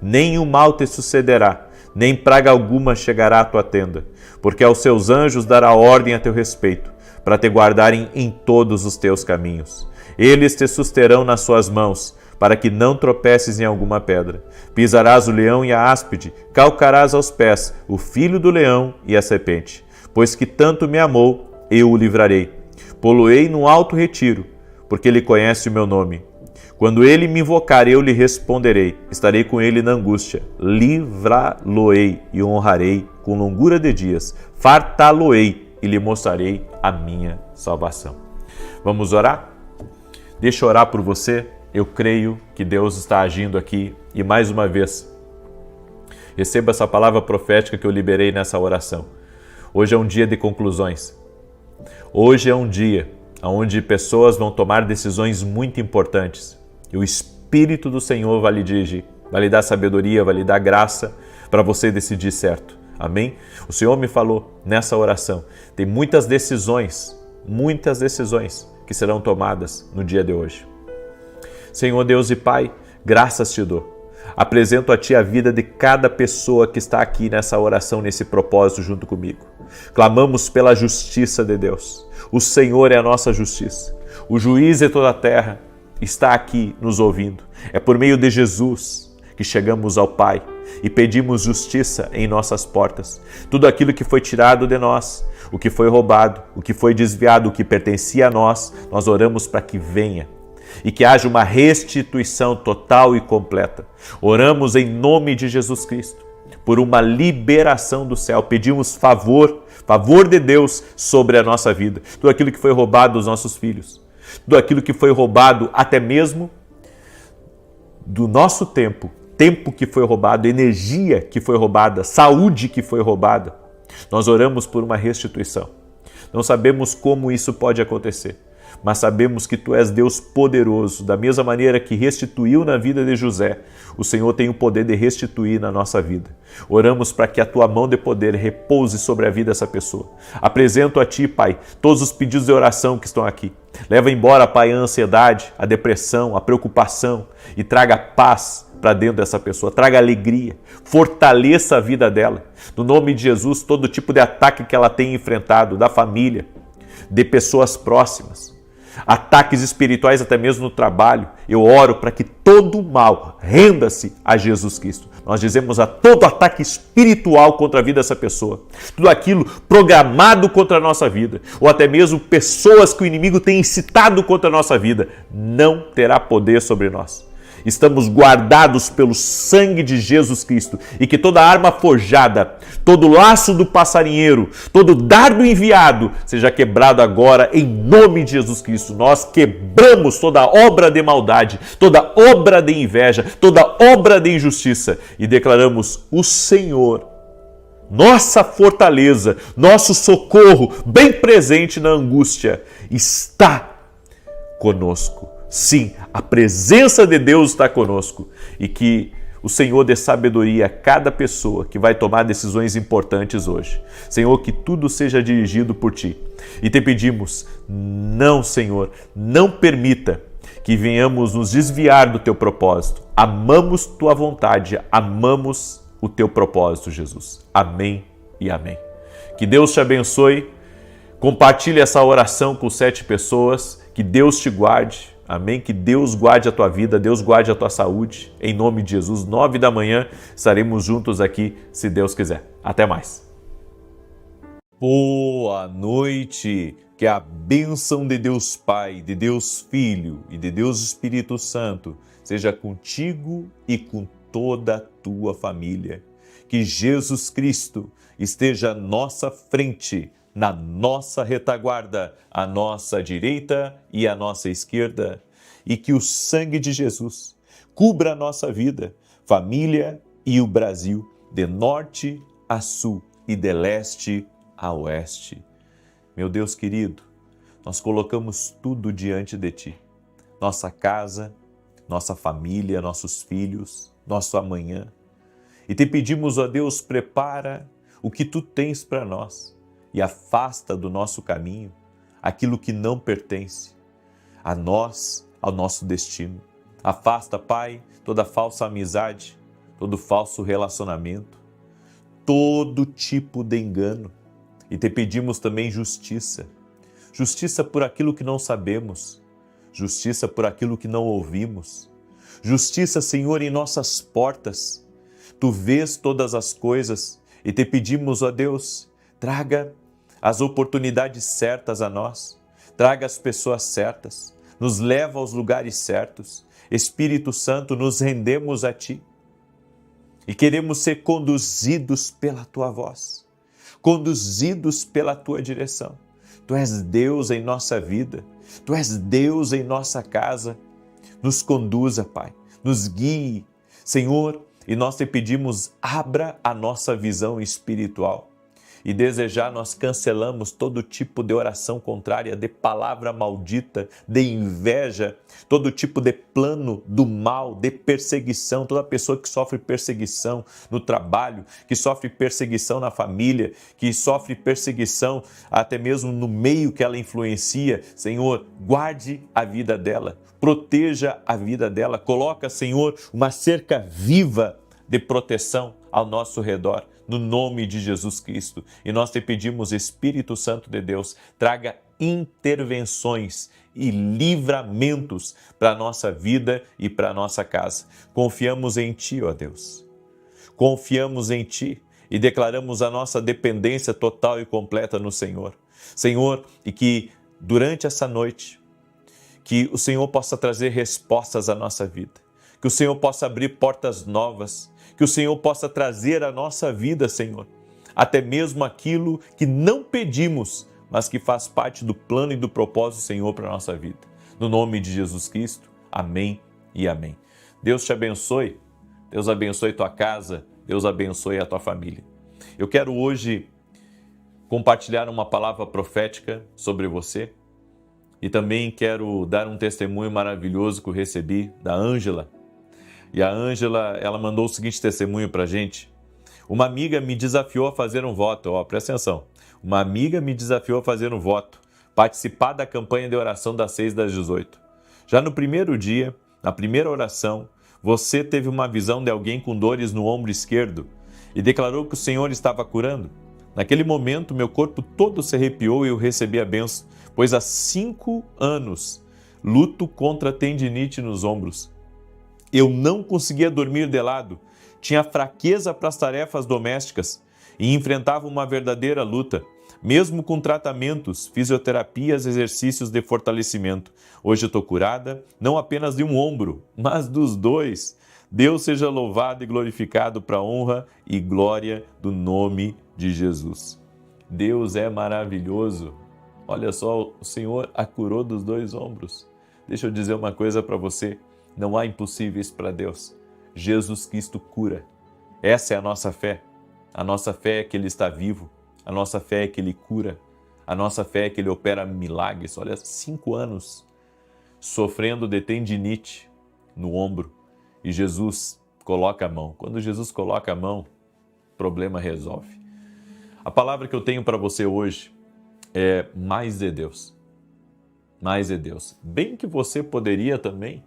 Nem o mal te sucederá, nem praga alguma chegará à tua tenda, porque aos seus anjos dará ordem a teu respeito, para te guardarem em todos os teus caminhos. Eles te susterão nas suas mãos, para que não tropeces em alguma pedra. Pisarás o leão e a áspide, calcarás aos pés o filho do leão e a serpente. Pois que tanto me amou, eu o livrarei. Pô-lo-ei no alto retiro, porque ele conhece o meu nome. Quando ele me invocar, eu lhe responderei. Estarei com ele na angústia. Livrá-lo-ei e honrarei com longura de dias. Fartá-lo-ei e lhe mostrarei a minha salvação. Vamos orar? Deixa eu orar por você. Eu creio que Deus está agindo aqui. E mais uma vez, receba essa palavra profética que eu liberei nessa oração. Hoje é um dia de conclusões. Hoje é um dia onde pessoas vão tomar decisões muito importantes. E o Espírito do Senhor vai lhe dirigir, vai lhe dar sabedoria, vai lhe dar graça para você decidir certo. Amém? O Senhor me falou nessa oração, tem muitas decisões que serão tomadas no dia de hoje. Senhor Deus e Pai, graças te dou. Apresento a Ti a vida de cada pessoa que está aqui nessa oração, nesse propósito junto comigo. Clamamos pela justiça de Deus. O Senhor é a nossa justiça. O juiz de toda a terra está aqui nos ouvindo. É por meio de Jesus que chegamos ao Pai e pedimos justiça em nossas portas. Tudo aquilo que foi tirado de nós, o que foi roubado, o que foi desviado, o que pertencia a nós, nós oramos para que venha. e que haja uma restituição total e completa. Oramos em nome de Jesus Cristo por uma liberação do céu. Pedimos favor de Deus sobre a nossa vida. Tudo aquilo que foi roubado dos nossos filhos, tudo aquilo que foi roubado até mesmo do nosso tempo que foi roubado, energia que foi roubada, saúde que foi roubada. Nós oramos por uma restituição. Não sabemos como isso pode acontecer, mas sabemos que Tu és Deus poderoso. Da mesma maneira que restituiu na vida de José, o Senhor tem o poder de restituir na nossa vida. Oramos para que a Tua mão de poder repouse sobre a vida dessa pessoa. Apresento a Ti, Pai, todos os pedidos de oração que estão aqui. Leva embora, Pai, a ansiedade, a depressão, a preocupação e traga paz para dentro dessa pessoa, traga alegria, fortaleça a vida dela. No nome de Jesus, todo tipo de ataque que ela tem enfrentado, da família, de pessoas próximas, ataques espirituais até mesmo no trabalho, eu oro para que todo mal renda-se a Jesus Cristo. Nós dizemos a todo ataque espiritual contra a vida dessa pessoa, tudo aquilo programado contra a nossa vida, ou até mesmo pessoas que o inimigo tem incitado contra a nossa vida, não terá poder sobre nós. Estamos guardados pelo sangue de Jesus Cristo e que toda arma forjada, todo laço do passarinheiro, todo dardo enviado seja quebrado agora em nome de Jesus Cristo. Nós quebramos toda obra de maldade, toda obra de inveja, toda obra de injustiça e declaramos o Senhor, nossa fortaleza, nosso socorro, bem presente na angústia, está conosco. Sim, a presença de Deus está conosco e que o Senhor dê sabedoria a cada pessoa que vai tomar decisões importantes hoje. Senhor, que tudo seja dirigido por Ti. E te pedimos, não, Senhor, não permita que venhamos nos desviar do Teu propósito. Amamos Tua vontade, amamos o Teu propósito, Jesus. Amém e amém. Que Deus te abençoe. Compartilhe essa oração com 7 pessoas. Que Deus te guarde. Amém? Que Deus guarde a tua vida, Deus guarde a tua saúde. Em nome de Jesus, 9 da manhã, estaremos juntos aqui, se Deus quiser. Até mais. Boa noite. Que a bênção de Deus Pai, de Deus Filho e de Deus Espírito Santo seja contigo e com toda a tua família. Que Jesus Cristo esteja à nossa frente, na nossa retaguarda, à nossa direita e à nossa esquerda, e que o sangue de Jesus cubra a nossa vida, família e o Brasil, de norte a sul e de leste a oeste. Meu Deus querido, nós colocamos tudo diante de Ti, nossa casa, nossa família, nossos filhos, nosso amanhã, e te pedimos, ó Deus, prepara o que Tu tens para nós, e afasta do nosso caminho aquilo que não pertence a nós, ao nosso destino. Afasta, Pai, toda falsa amizade, todo falso relacionamento, todo tipo de engano. E te pedimos também justiça. Justiça por aquilo que não sabemos, justiça por aquilo que não ouvimos. Justiça, Senhor, em nossas portas. Tu vês todas as coisas e te pedimos, ó Deus, traga as oportunidades certas a nós, traga as pessoas certas, nos leva aos lugares certos. Espírito Santo, nos rendemos a Ti e queremos ser conduzidos pela Tua voz, conduzidos pela Tua direção. Tu és Deus em nossa vida, Tu és Deus em nossa casa. Nos conduza, Pai, nos guie, Senhor, e nós te pedimos, abra a nossa visão espiritual. E desejar, nós cancelamos todo tipo de oração contrária, de palavra maldita, de inveja, todo tipo de plano do mal, de perseguição, toda pessoa que sofre perseguição no trabalho, que sofre perseguição na família, que sofre perseguição até mesmo no meio que ela influencia, Senhor, guarde a vida dela, proteja a vida dela, coloca, Senhor, uma cerca viva de proteção ao nosso redor, no nome de Jesus Cristo. E nós te pedimos, Espírito Santo de Deus, traga intervenções e livramentos para a nossa vida e para a nossa casa. Confiamos em Ti, ó Deus. Confiamos em Ti e declaramos a nossa dependência total e completa no Senhor. Senhor, e que durante essa noite, que o Senhor possa trazer respostas à nossa vida, que o Senhor possa abrir portas novas, que o Senhor possa trazer à nossa vida, Senhor, até mesmo aquilo que não pedimos, mas que faz parte do plano e do propósito do Senhor para a nossa vida. No nome de Jesus Cristo, amém e amém. Deus te abençoe, Deus abençoe tua casa, Deus abençoe a tua família. Eu quero hoje compartilhar uma palavra profética sobre você e também quero dar um testemunho maravilhoso que eu recebi da Ângela. E a Ângela, ela mandou o seguinte testemunho para a gente. Uma amiga me desafiou a fazer um voto, presta atenção. Uma amiga me desafiou a fazer um voto, participar da campanha de oração das 6 das 18. Já no primeiro dia, na primeira oração, você teve uma visão de alguém com dores no ombro esquerdo e declarou que o Senhor estava curando. Naquele momento, meu corpo todo se arrepiou e eu recebi a bênção, pois há 5 anos luto contra tendinite nos ombros. Eu não conseguia dormir de lado, tinha fraqueza para as tarefas domésticas e enfrentava uma verdadeira luta, mesmo com tratamentos, fisioterapias, exercícios de fortalecimento. Hoje eu estou curada, não apenas de um ombro, mas dos dois. Deus seja louvado e glorificado para a honra e glória do nome de Jesus. Deus é maravilhoso. Olha só, o Senhor a curou dos 2 ombros. Deixa eu dizer uma coisa para você, não há impossíveis para Deus. Jesus Cristo cura. Essa é a nossa fé. A nossa fé é que Ele está vivo. A nossa fé é que Ele cura. A nossa fé é que Ele opera milagres. Olha, 5 anos sofrendo de tendinite no ombro e Jesus coloca a mão. Quando Jesus coloca a mão, o problema resolve. A palavra que eu tenho para você hoje é mais de Deus. Mais de Deus. Bem que você poderia também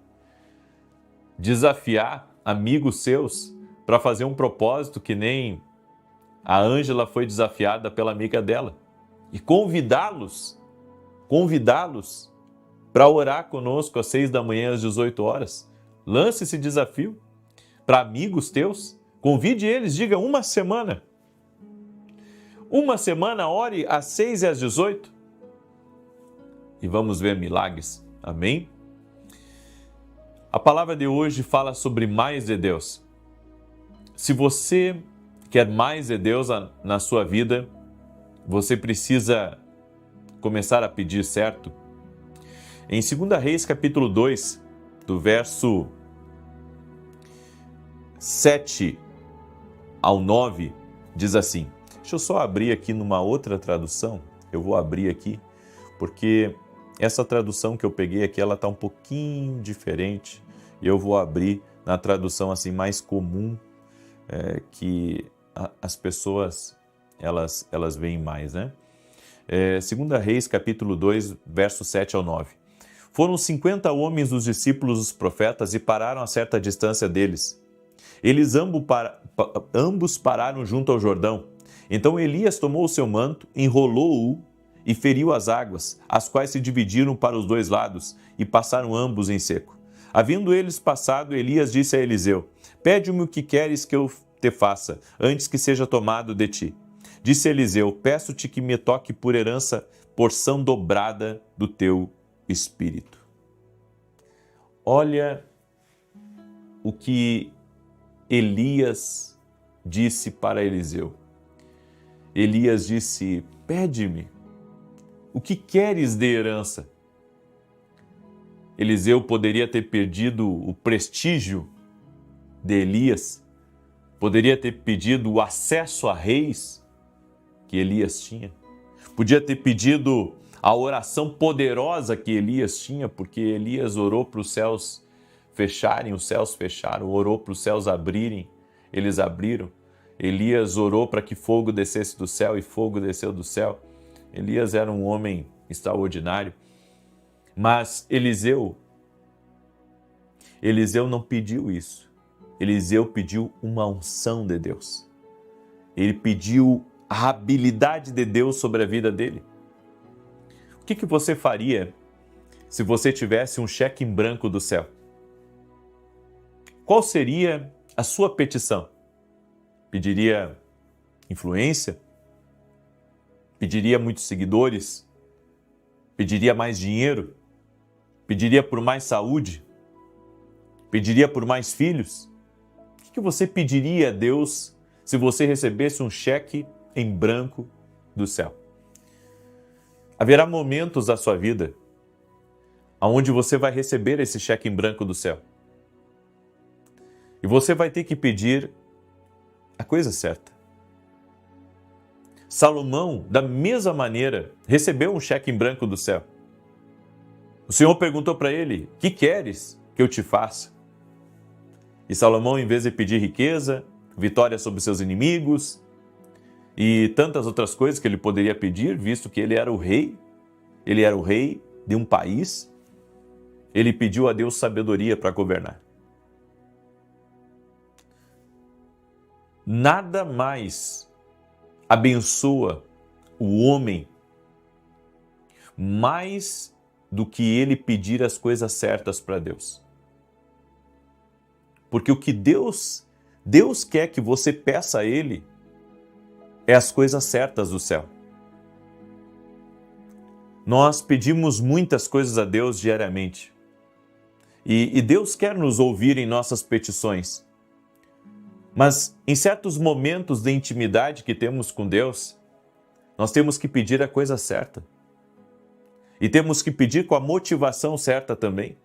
desafiar amigos seus para fazer um propósito que nem a Ângela foi desafiada pela amiga dela e convidá-los para orar conosco às 6 da manhã, às 18 horas. Lance esse desafio para amigos teus, convide eles, diga uma semana, ore às 6 e às 18 e vamos ver milagres, amém? A palavra de hoje fala sobre mais de Deus. Se você quer mais de Deus na sua vida, você precisa começar a pedir certo. Em 2 Reis, capítulo 2, do verso 7 ao 9, diz assim. Deixa eu só abrir aqui numa outra tradução. Eu vou abrir aqui, porque essa tradução que eu peguei aqui, ela está um pouquinho diferente. E eu vou abrir na tradução assim mais comum, que as pessoas elas veem mais, né? 2 Reis, capítulo 2, verso 7 ao 9. Foram 50 homens dos discípulos dos profetas e pararam a certa distância deles. Eles ambos pararam junto ao Jordão. Então Elias tomou o seu manto, enrolou-o e feriu as águas, as quais se dividiram para os 2 lados e passaram ambos em seco. Havendo eles passado, Elias disse a Eliseu: Pede-me o que queres que eu te faça, antes que seja tomado de ti. Disse Eliseu: Peço-te que me toque por herança porção dobrada do teu espírito. Olha o que Elias disse para Eliseu. Elias disse: Pede-me o que queres de herança. Eliseu poderia ter perdido o prestígio de Elias, poderia ter pedido o acesso a reis que Elias tinha, podia ter pedido a oração poderosa que Elias tinha, porque Elias orou para os céus fecharem, os céus fecharam, orou para os céus abrirem, eles abriram. Elias orou para que fogo descesse do céu e fogo desceu do céu. Elias era um homem extraordinário. Mas Eliseu não pediu isso. Eliseu pediu uma unção de Deus. Ele pediu a habilidade de Deus sobre a vida dele. O que você faria se você tivesse um cheque em branco do céu? Qual seria a sua petição? Pediria influência? Pediria muitos seguidores? Pediria mais dinheiro? Pediria por mais saúde? Pediria por mais filhos? O que você pediria a Deus se você recebesse um cheque em branco do céu? Haverá momentos da sua vida onde você vai receber esse cheque em branco do céu. E você vai ter que pedir a coisa certa. Salomão, da mesma maneira, recebeu um cheque em branco do céu. O Senhor perguntou para ele: "Que queres que eu te faça?" E Salomão, em vez de pedir riqueza, vitória sobre seus inimigos e tantas outras coisas que ele poderia pedir, visto que ele era o rei de um país, ele pediu a Deus sabedoria para governar. Nada mais abençoa o homem mais do que ele pedir as coisas certas para Deus. Porque o que Deus quer que você peça a Ele é as coisas certas do céu. Nós pedimos muitas coisas a Deus diariamente. E Deus quer nos ouvir em nossas petições. Mas em certos momentos de intimidade que temos com Deus, nós temos que pedir a coisa certa. E temos que pedir com a motivação certa também.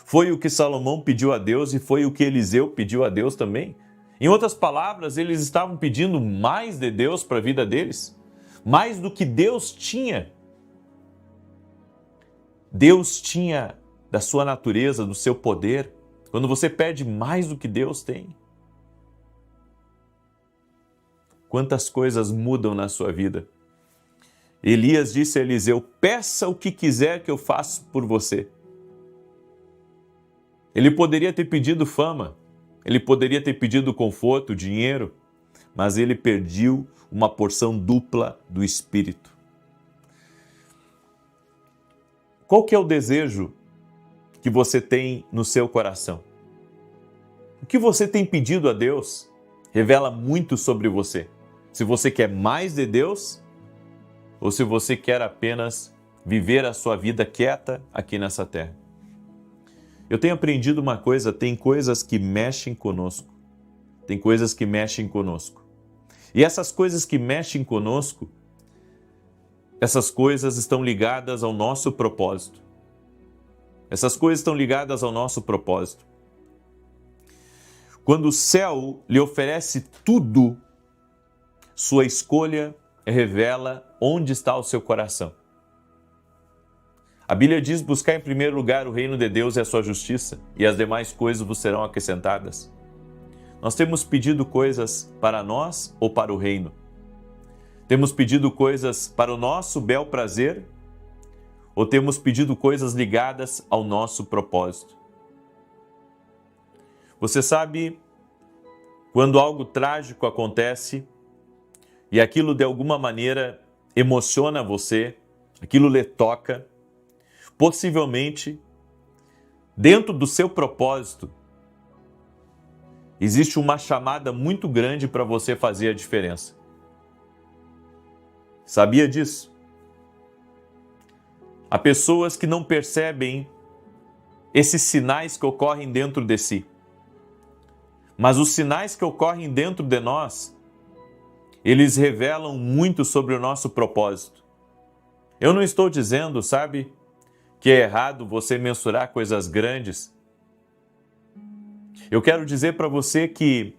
Foi o que Salomão pediu a Deus e foi o que Eliseu pediu a Deus também. Em outras palavras, eles estavam pedindo mais de Deus para a vida deles, mais do que Deus tinha. Deus tinha da sua natureza, do seu poder. Quando você pede mais do que Deus tem, quantas coisas mudam na sua vida. Elias disse a Eliseu: "Peça o que quiser que eu faça por você." Ele poderia ter pedido fama, ele poderia ter pedido conforto, dinheiro, mas ele pediu uma porção dupla do Espírito. Qual que é o desejo que você tem no seu coração? O que você tem pedido a Deus revela muito sobre você. Se você quer mais de Deus ou se você quer apenas viver a sua vida quieta aqui nessa terra. Eu tenho aprendido uma coisa: tem coisas que mexem conosco. Tem coisas que mexem conosco. E essas coisas que mexem conosco, essas coisas estão ligadas ao nosso propósito. Essas coisas estão ligadas ao nosso propósito. Quando o céu lhe oferece tudo, sua escolha revela onde está o seu coração. A Bíblia diz: buscar em primeiro lugar o reino de Deus e a sua justiça, e as demais coisas vos serão acrescentadas. Nós temos pedido coisas para nós ou para o reino? Temos pedido coisas para o nosso bel prazer ou temos pedido coisas ligadas ao nosso propósito? Você sabe, quando algo trágico acontece e aquilo de alguma maneira emociona você, aquilo lhe toca, possivelmente, dentro do seu propósito, existe uma chamada muito grande para você fazer a diferença. Sabia disso? Há pessoas que não percebem esses sinais que ocorrem dentro de si. Mas os sinais que ocorrem dentro de nós, eles revelam muito sobre o nosso propósito. Eu não estou dizendo, sabe, que é errado você mensurar coisas grandes. Eu quero dizer para você que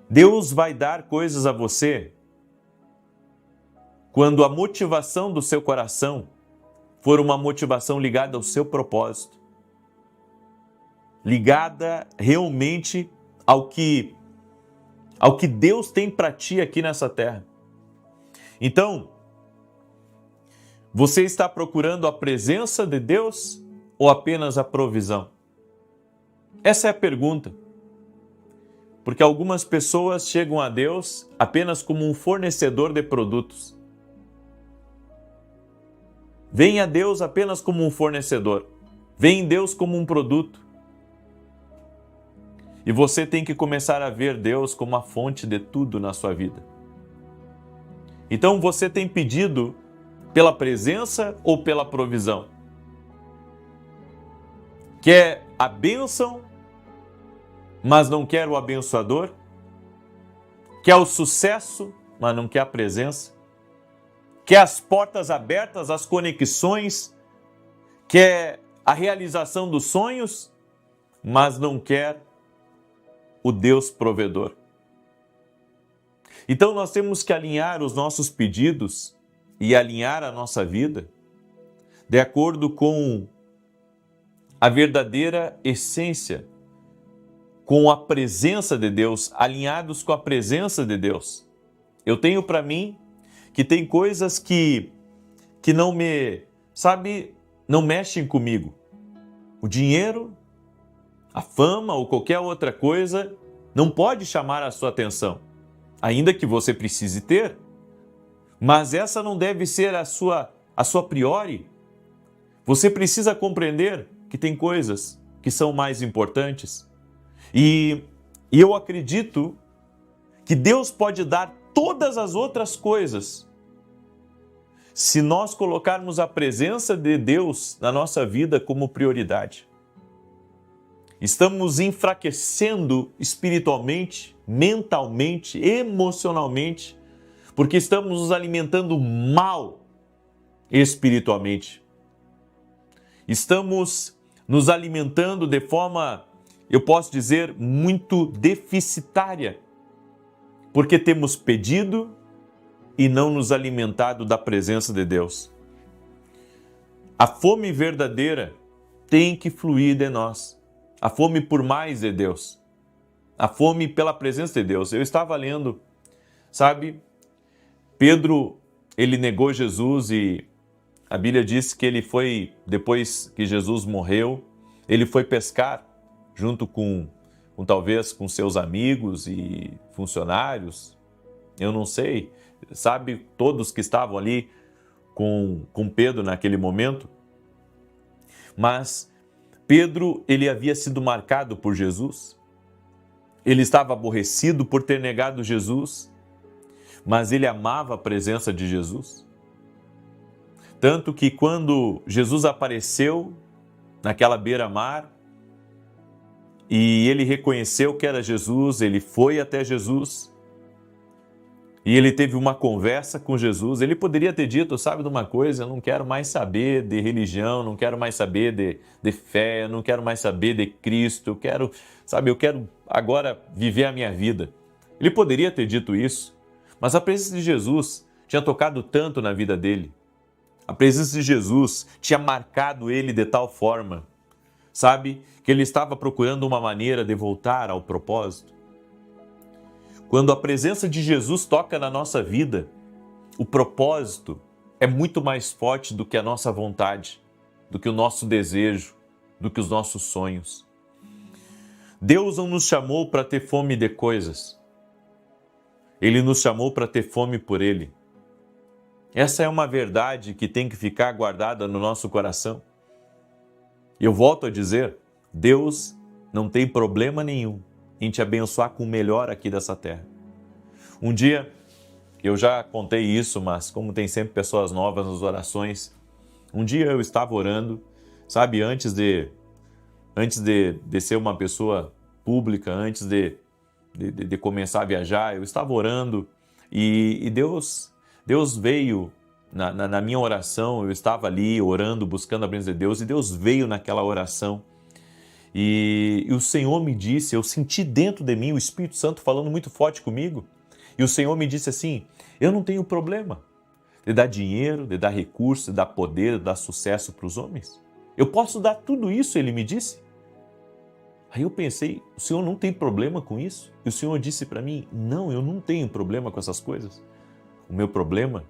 Deus vai dar coisas a você quando a motivação do seu coração for uma motivação ligada ao seu propósito, ligada realmente ao que Deus tem para ti aqui nessa terra. Então, você está procurando a presença de Deus ou apenas a provisão? Essa é a pergunta. Porque algumas pessoas chegam a Deus apenas como um fornecedor de produtos. Vem a Deus apenas como um fornecedor. Vem em Deus como um produto. E você tem que começar a ver Deus como a fonte de tudo na sua vida. Então você tem pedido pela presença ou pela provisão? Quer a bênção, mas não quer o abençoador? Quer o sucesso, mas não quer a presença? Quer as portas abertas, as conexões? Quer a realização dos sonhos, mas não quer o Deus provedor? Então nós temos que alinhar os nossos pedidos e alinhar a nossa vida de acordo com a verdadeira essência, com a presença de Deus, alinhados com a presença de Deus. Eu tenho para mim que tem coisas que não me, não mexem comigo. O dinheiro, a fama ou qualquer outra coisa não pode chamar a sua atenção, ainda que você precise ter. Mas essa não deve ser a sua priori. Você precisa compreender que tem coisas que são mais importantes. E eu acredito que Deus pode dar todas as outras coisas se nós colocarmos a presença de Deus na nossa vida como prioridade. Estamos enfraquecendo espiritualmente, mentalmente, emocionalmente, porque estamos nos alimentando mal espiritualmente. Estamos nos alimentando de forma, eu posso dizer, muito deficitária, porque temos pedido e não nos alimentado da presença de Deus. A fome verdadeira tem que fluir de nós. A fome por mais de Deus. A fome pela presença de Deus. Eu estava lendo, Pedro, ele negou Jesus e a Bíblia diz que ele foi, depois que Jesus morreu, ele foi pescar junto com talvez com seus amigos e funcionários, eu não sei, todos que estavam ali com Pedro naquele momento. Mas Pedro, ele havia sido marcado por Jesus, ele estava aborrecido por ter negado Jesus, mas ele amava a presença de Jesus. Tanto que quando Jesus apareceu naquela beira-mar e ele reconheceu que era Jesus, ele foi até Jesus e ele teve uma conversa com Jesus. Ele poderia ter dito, sabe de uma coisa, eu não quero mais saber de religião, não quero mais saber de fé, eu não quero mais saber de Cristo, eu quero agora viver a minha vida. Ele poderia ter dito isso, mas a presença de Jesus tinha tocado tanto na vida dele. A presença de Jesus tinha marcado ele de tal forma, que ele estava procurando uma maneira de voltar ao propósito. Quando a presença de Jesus toca na nossa vida, o propósito é muito mais forte do que a nossa vontade, do que o nosso desejo, do que os nossos sonhos. Deus não nos chamou para ter fome de coisas. Ele nos chamou para ter fome por Ele. Essa é uma verdade que tem que ficar guardada no nosso coração. Eu volto a dizer, Deus não tem problema nenhum em te abençoar com o melhor aqui dessa terra. Um dia, eu já contei isso, mas como tem sempre pessoas novas nas orações, um dia eu estava orando, antes de ser uma pessoa pública, antes de começar a viajar, eu estava orando e Deus veio na minha oração. Eu estava ali orando, buscando a presença de Deus, e Deus veio naquela oração. E o Senhor me disse, eu senti dentro de mim o Espírito Santo falando muito forte comigo. E o Senhor me disse assim, eu não tenho problema de dar dinheiro, de dar recursos, de dar poder, de dar sucesso para os homens. Eu posso dar tudo isso, Ele me disse. Aí eu pensei, o Senhor não tem problema com isso? E o Senhor disse para mim, não, eu não tenho problema com essas coisas. O meu problema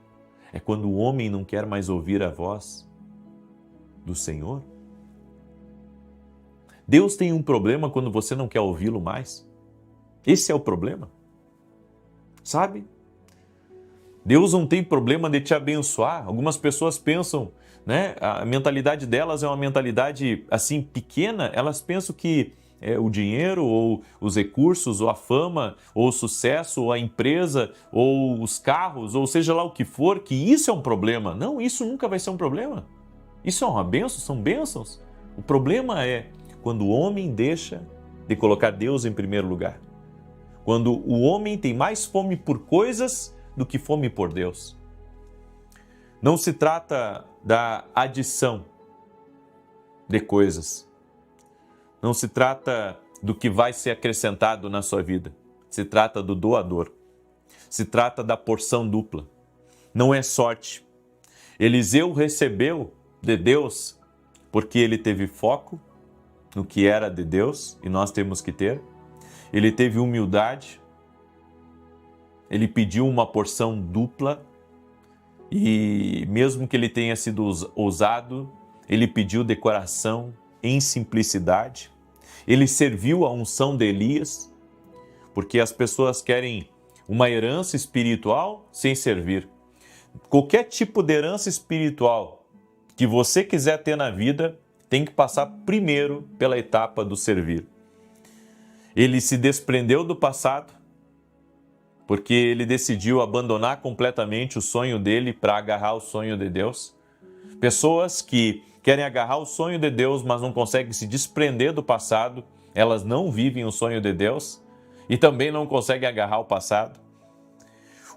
é quando o homem não quer mais ouvir a voz do Senhor. Deus tem um problema quando você não quer ouvi-lo mais. Esse é o problema. Deus não tem problema de te abençoar. Algumas pessoas pensam, a mentalidade delas é uma mentalidade assim pequena. Elas pensam que o dinheiro, ou os recursos, ou a fama, ou o sucesso, ou a empresa, ou os carros, ou seja lá o que for, que isso é um problema. Não, isso nunca vai ser um problema. Isso é uma bênção, são bênçãos. O problema é quando o homem deixa de colocar Deus em primeiro lugar. Quando o homem tem mais fome por coisas do que fome por Deus. Não se trata da adição de coisas. Não se trata do que vai ser acrescentado na sua vida. Se trata do doador. Se trata da porção dupla. Não é sorte. Eliseu recebeu de Deus porque ele teve foco no que era de Deus e nós temos que ter. Ele teve humildade. Ele pediu uma porção dupla e mesmo que ele tenha sido ousado, ele pediu de coração, em simplicidade. Ele serviu a unção de Elias, porque as pessoas querem uma herança espiritual sem servir. Qualquer tipo de herança espiritual que você quiser ter na vida, tem que passar primeiro pela etapa do servir. Ele se desprendeu do passado, porque ele decidiu abandonar completamente o sonho dele para agarrar o sonho de Deus. Pessoas que querem agarrar o sonho de Deus, mas não conseguem se desprender do passado, elas não vivem o sonho de Deus e também não conseguem agarrar o passado.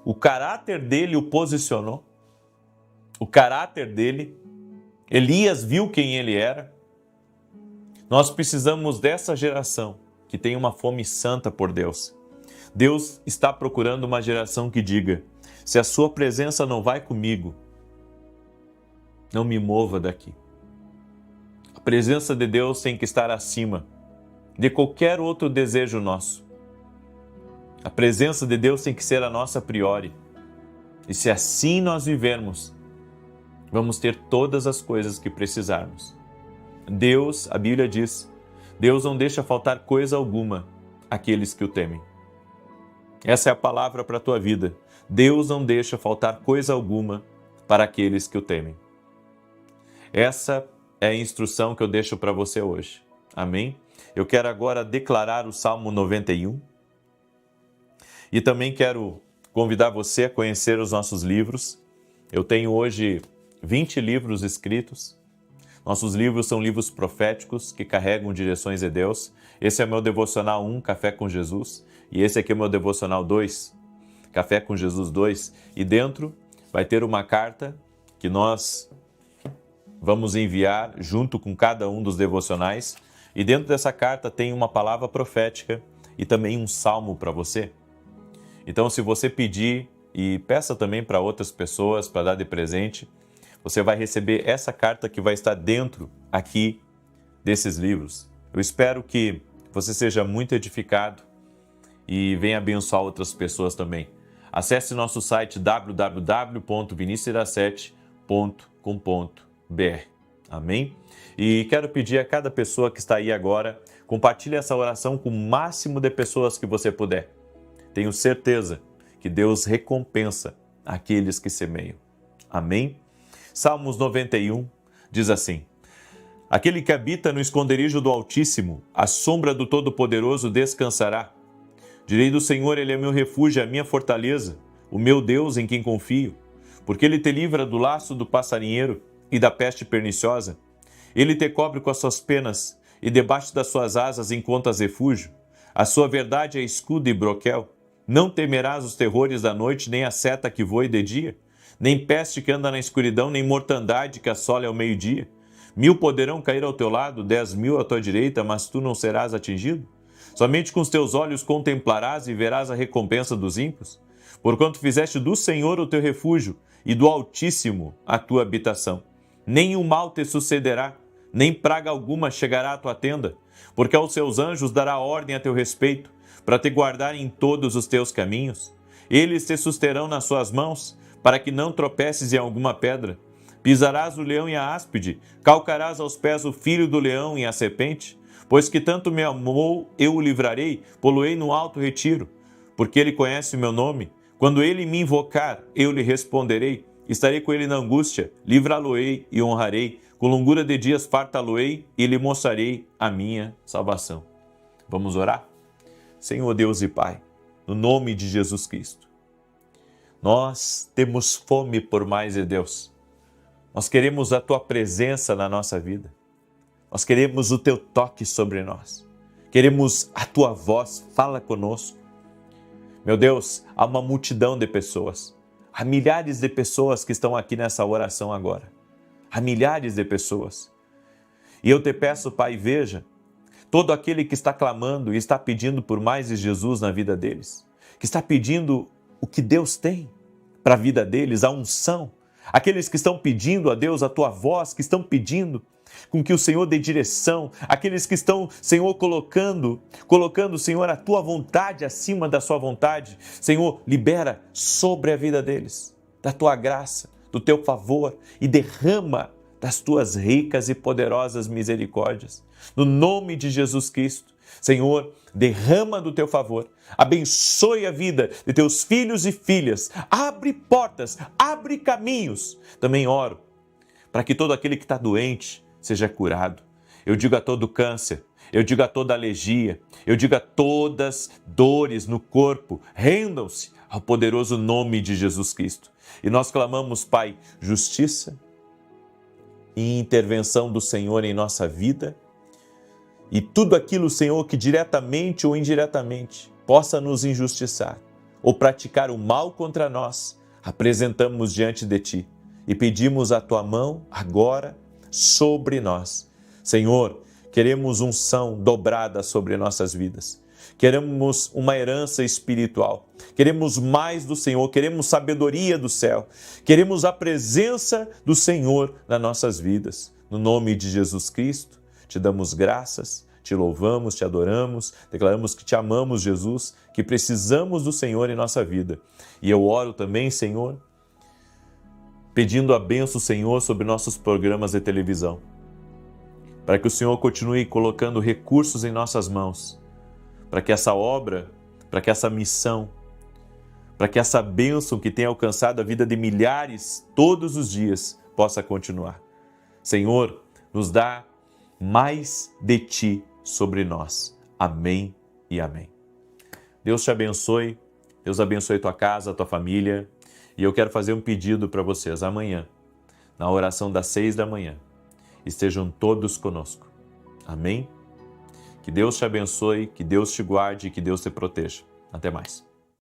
O caráter dele o posicionou. O caráter dele, Elias viu quem ele era. Nós precisamos dessa geração que tem uma fome santa por Deus. Deus está procurando uma geração que diga: se a sua presença não vai comigo, não me mova daqui. A presença de Deus tem que estar acima de qualquer outro desejo nosso. A presença de Deus tem que ser a nossa priori. E se assim nós vivermos, vamos ter todas as coisas que precisarmos. Deus, a Bíblia diz, Deus não deixa faltar coisa alguma àqueles que o temem. Essa é a palavra para a tua vida. Deus não deixa faltar coisa alguma para aqueles que o temem. Essa é a instrução que eu deixo para você hoje. Amém? Eu quero agora declarar o Salmo 91. E também quero convidar você a conhecer os nossos livros. Eu tenho hoje 20 livros escritos. Nossos livros são livros proféticos que carregam direções de Deus. Esse é o meu devocional 1, Café com Jesus. E esse aqui é o meu devocional 2, Café com Jesus 2. E dentro vai ter uma carta que nós vamos enviar junto com cada um dos devocionais. E dentro dessa carta tem uma palavra profética e também um salmo para você. Então, se você pedir e peça também para outras pessoas para dar de presente, você vai receber essa carta que vai estar dentro aqui desses livros. Eu espero que você seja muito edificado e venha abençoar outras pessoas também. Acesse nosso site www.vinicius17.com.br. Amém? E quero pedir a cada pessoa que está aí agora, compartilhe essa oração com o máximo de pessoas que você puder. Tenho certeza que Deus recompensa aqueles que semeiam. Amém? Salmos 91 diz assim: aquele que habita no esconderijo do Altíssimo, à sombra do Todo-Poderoso descansará. Direi do Senhor, Ele é meu refúgio, a minha fortaleza, o meu Deus em quem confio, porque Ele te livra do laço do passarinheiro e da peste perniciosa. Ele te cobre com as suas penas e debaixo das suas asas encontras refúgio. A sua verdade é escudo e broquel. Não temerás os terrores da noite, nem a seta que voe de dia, nem peste que anda na escuridão, nem mortandade que assola ao meio-dia. 1000 poderão cair ao teu lado, 10.000 à tua direita, mas tu não serás atingido. Somente com os teus olhos contemplarás e verás a recompensa dos ímpios, porquanto fizeste do Senhor o teu refúgio e do Altíssimo a tua habitação. Nenhum mal te sucederá, nem praga alguma chegará à tua tenda, porque aos seus anjos dará ordem a teu respeito, para te guardar em todos os teus caminhos. Eles te susterão nas suas mãos, para que não tropeces em alguma pedra. Pisarás o leão e a áspide, calcarás aos pés o filho do leão e a serpente. Pois que tanto me amou, eu o livrarei, poloei no alto retiro. Porque ele conhece o meu nome. Quando ele me invocar, eu lhe responderei. Estarei com ele na angústia, livrá-lo-ei e honrarei. Com longura de dias fartá-lo-ei e lhe mostrarei a minha salvação. Vamos orar? Senhor Deus e Pai, no nome de Jesus Cristo, nós temos fome por mais de Deus. Nós queremos a Tua presença na nossa vida. Nós queremos o teu toque sobre nós. Queremos a tua voz, fala conosco. Meu Deus, há uma multidão de pessoas. Há milhares de pessoas que estão aqui nessa oração agora. Há milhares de pessoas. E eu te peço, Pai, veja, todo aquele que está clamando e está pedindo por mais de Jesus na vida deles, que está pedindo o que Deus tem para a vida deles, a unção, aqueles que estão pedindo a Deus a tua voz, que estão pedindo com que o Senhor dê direção, aqueles que estão, Senhor, colocando, Senhor, a tua vontade acima da sua vontade. Senhor, libera sobre a vida deles, da tua graça, do teu favor e derrama das tuas ricas e poderosas misericórdias. No nome de Jesus Cristo, Senhor, derrama do teu favor, abençoe a vida de teus filhos e filhas, abre portas, abre caminhos. Também oro para que todo aquele que está doente seja curado. Eu digo a todo câncer, eu digo a toda alergia, eu digo a todas dores no corpo, rendam-se ao poderoso nome de Jesus Cristo. E nós clamamos, Pai, justiça e intervenção do Senhor em nossa vida, e tudo aquilo, Senhor, que diretamente ou indiretamente possa nos injustiçar ou praticar o mal contra nós, apresentamos diante de Ti e pedimos a Tua mão agora sobre nós. Senhor, queremos unção dobrada sobre nossas vidas. Queremos uma herança espiritual. Queremos mais do Senhor, queremos sabedoria do céu. Queremos a presença do Senhor nas nossas vidas. No nome de Jesus Cristo, te damos graças, te louvamos, te adoramos, declaramos que te amamos, Jesus, que precisamos do Senhor em nossa vida. E eu oro também, Senhor, pedindo a bênção, Senhor, sobre nossos programas de televisão, para que o Senhor continue colocando recursos em nossas mãos, para que essa obra, para que essa missão, para que essa bênção que tem alcançado a vida de milhares todos os dias possa continuar. Senhor, nos dá mais de Ti sobre nós. Amém e amém. Deus te abençoe, Deus abençoe tua casa, tua família. E eu quero fazer um pedido para vocês amanhã, na oração das 6 da manhã. Estejam todos conosco. Amém? Que Deus te abençoe, que Deus te guarde e que Deus te proteja. Até mais.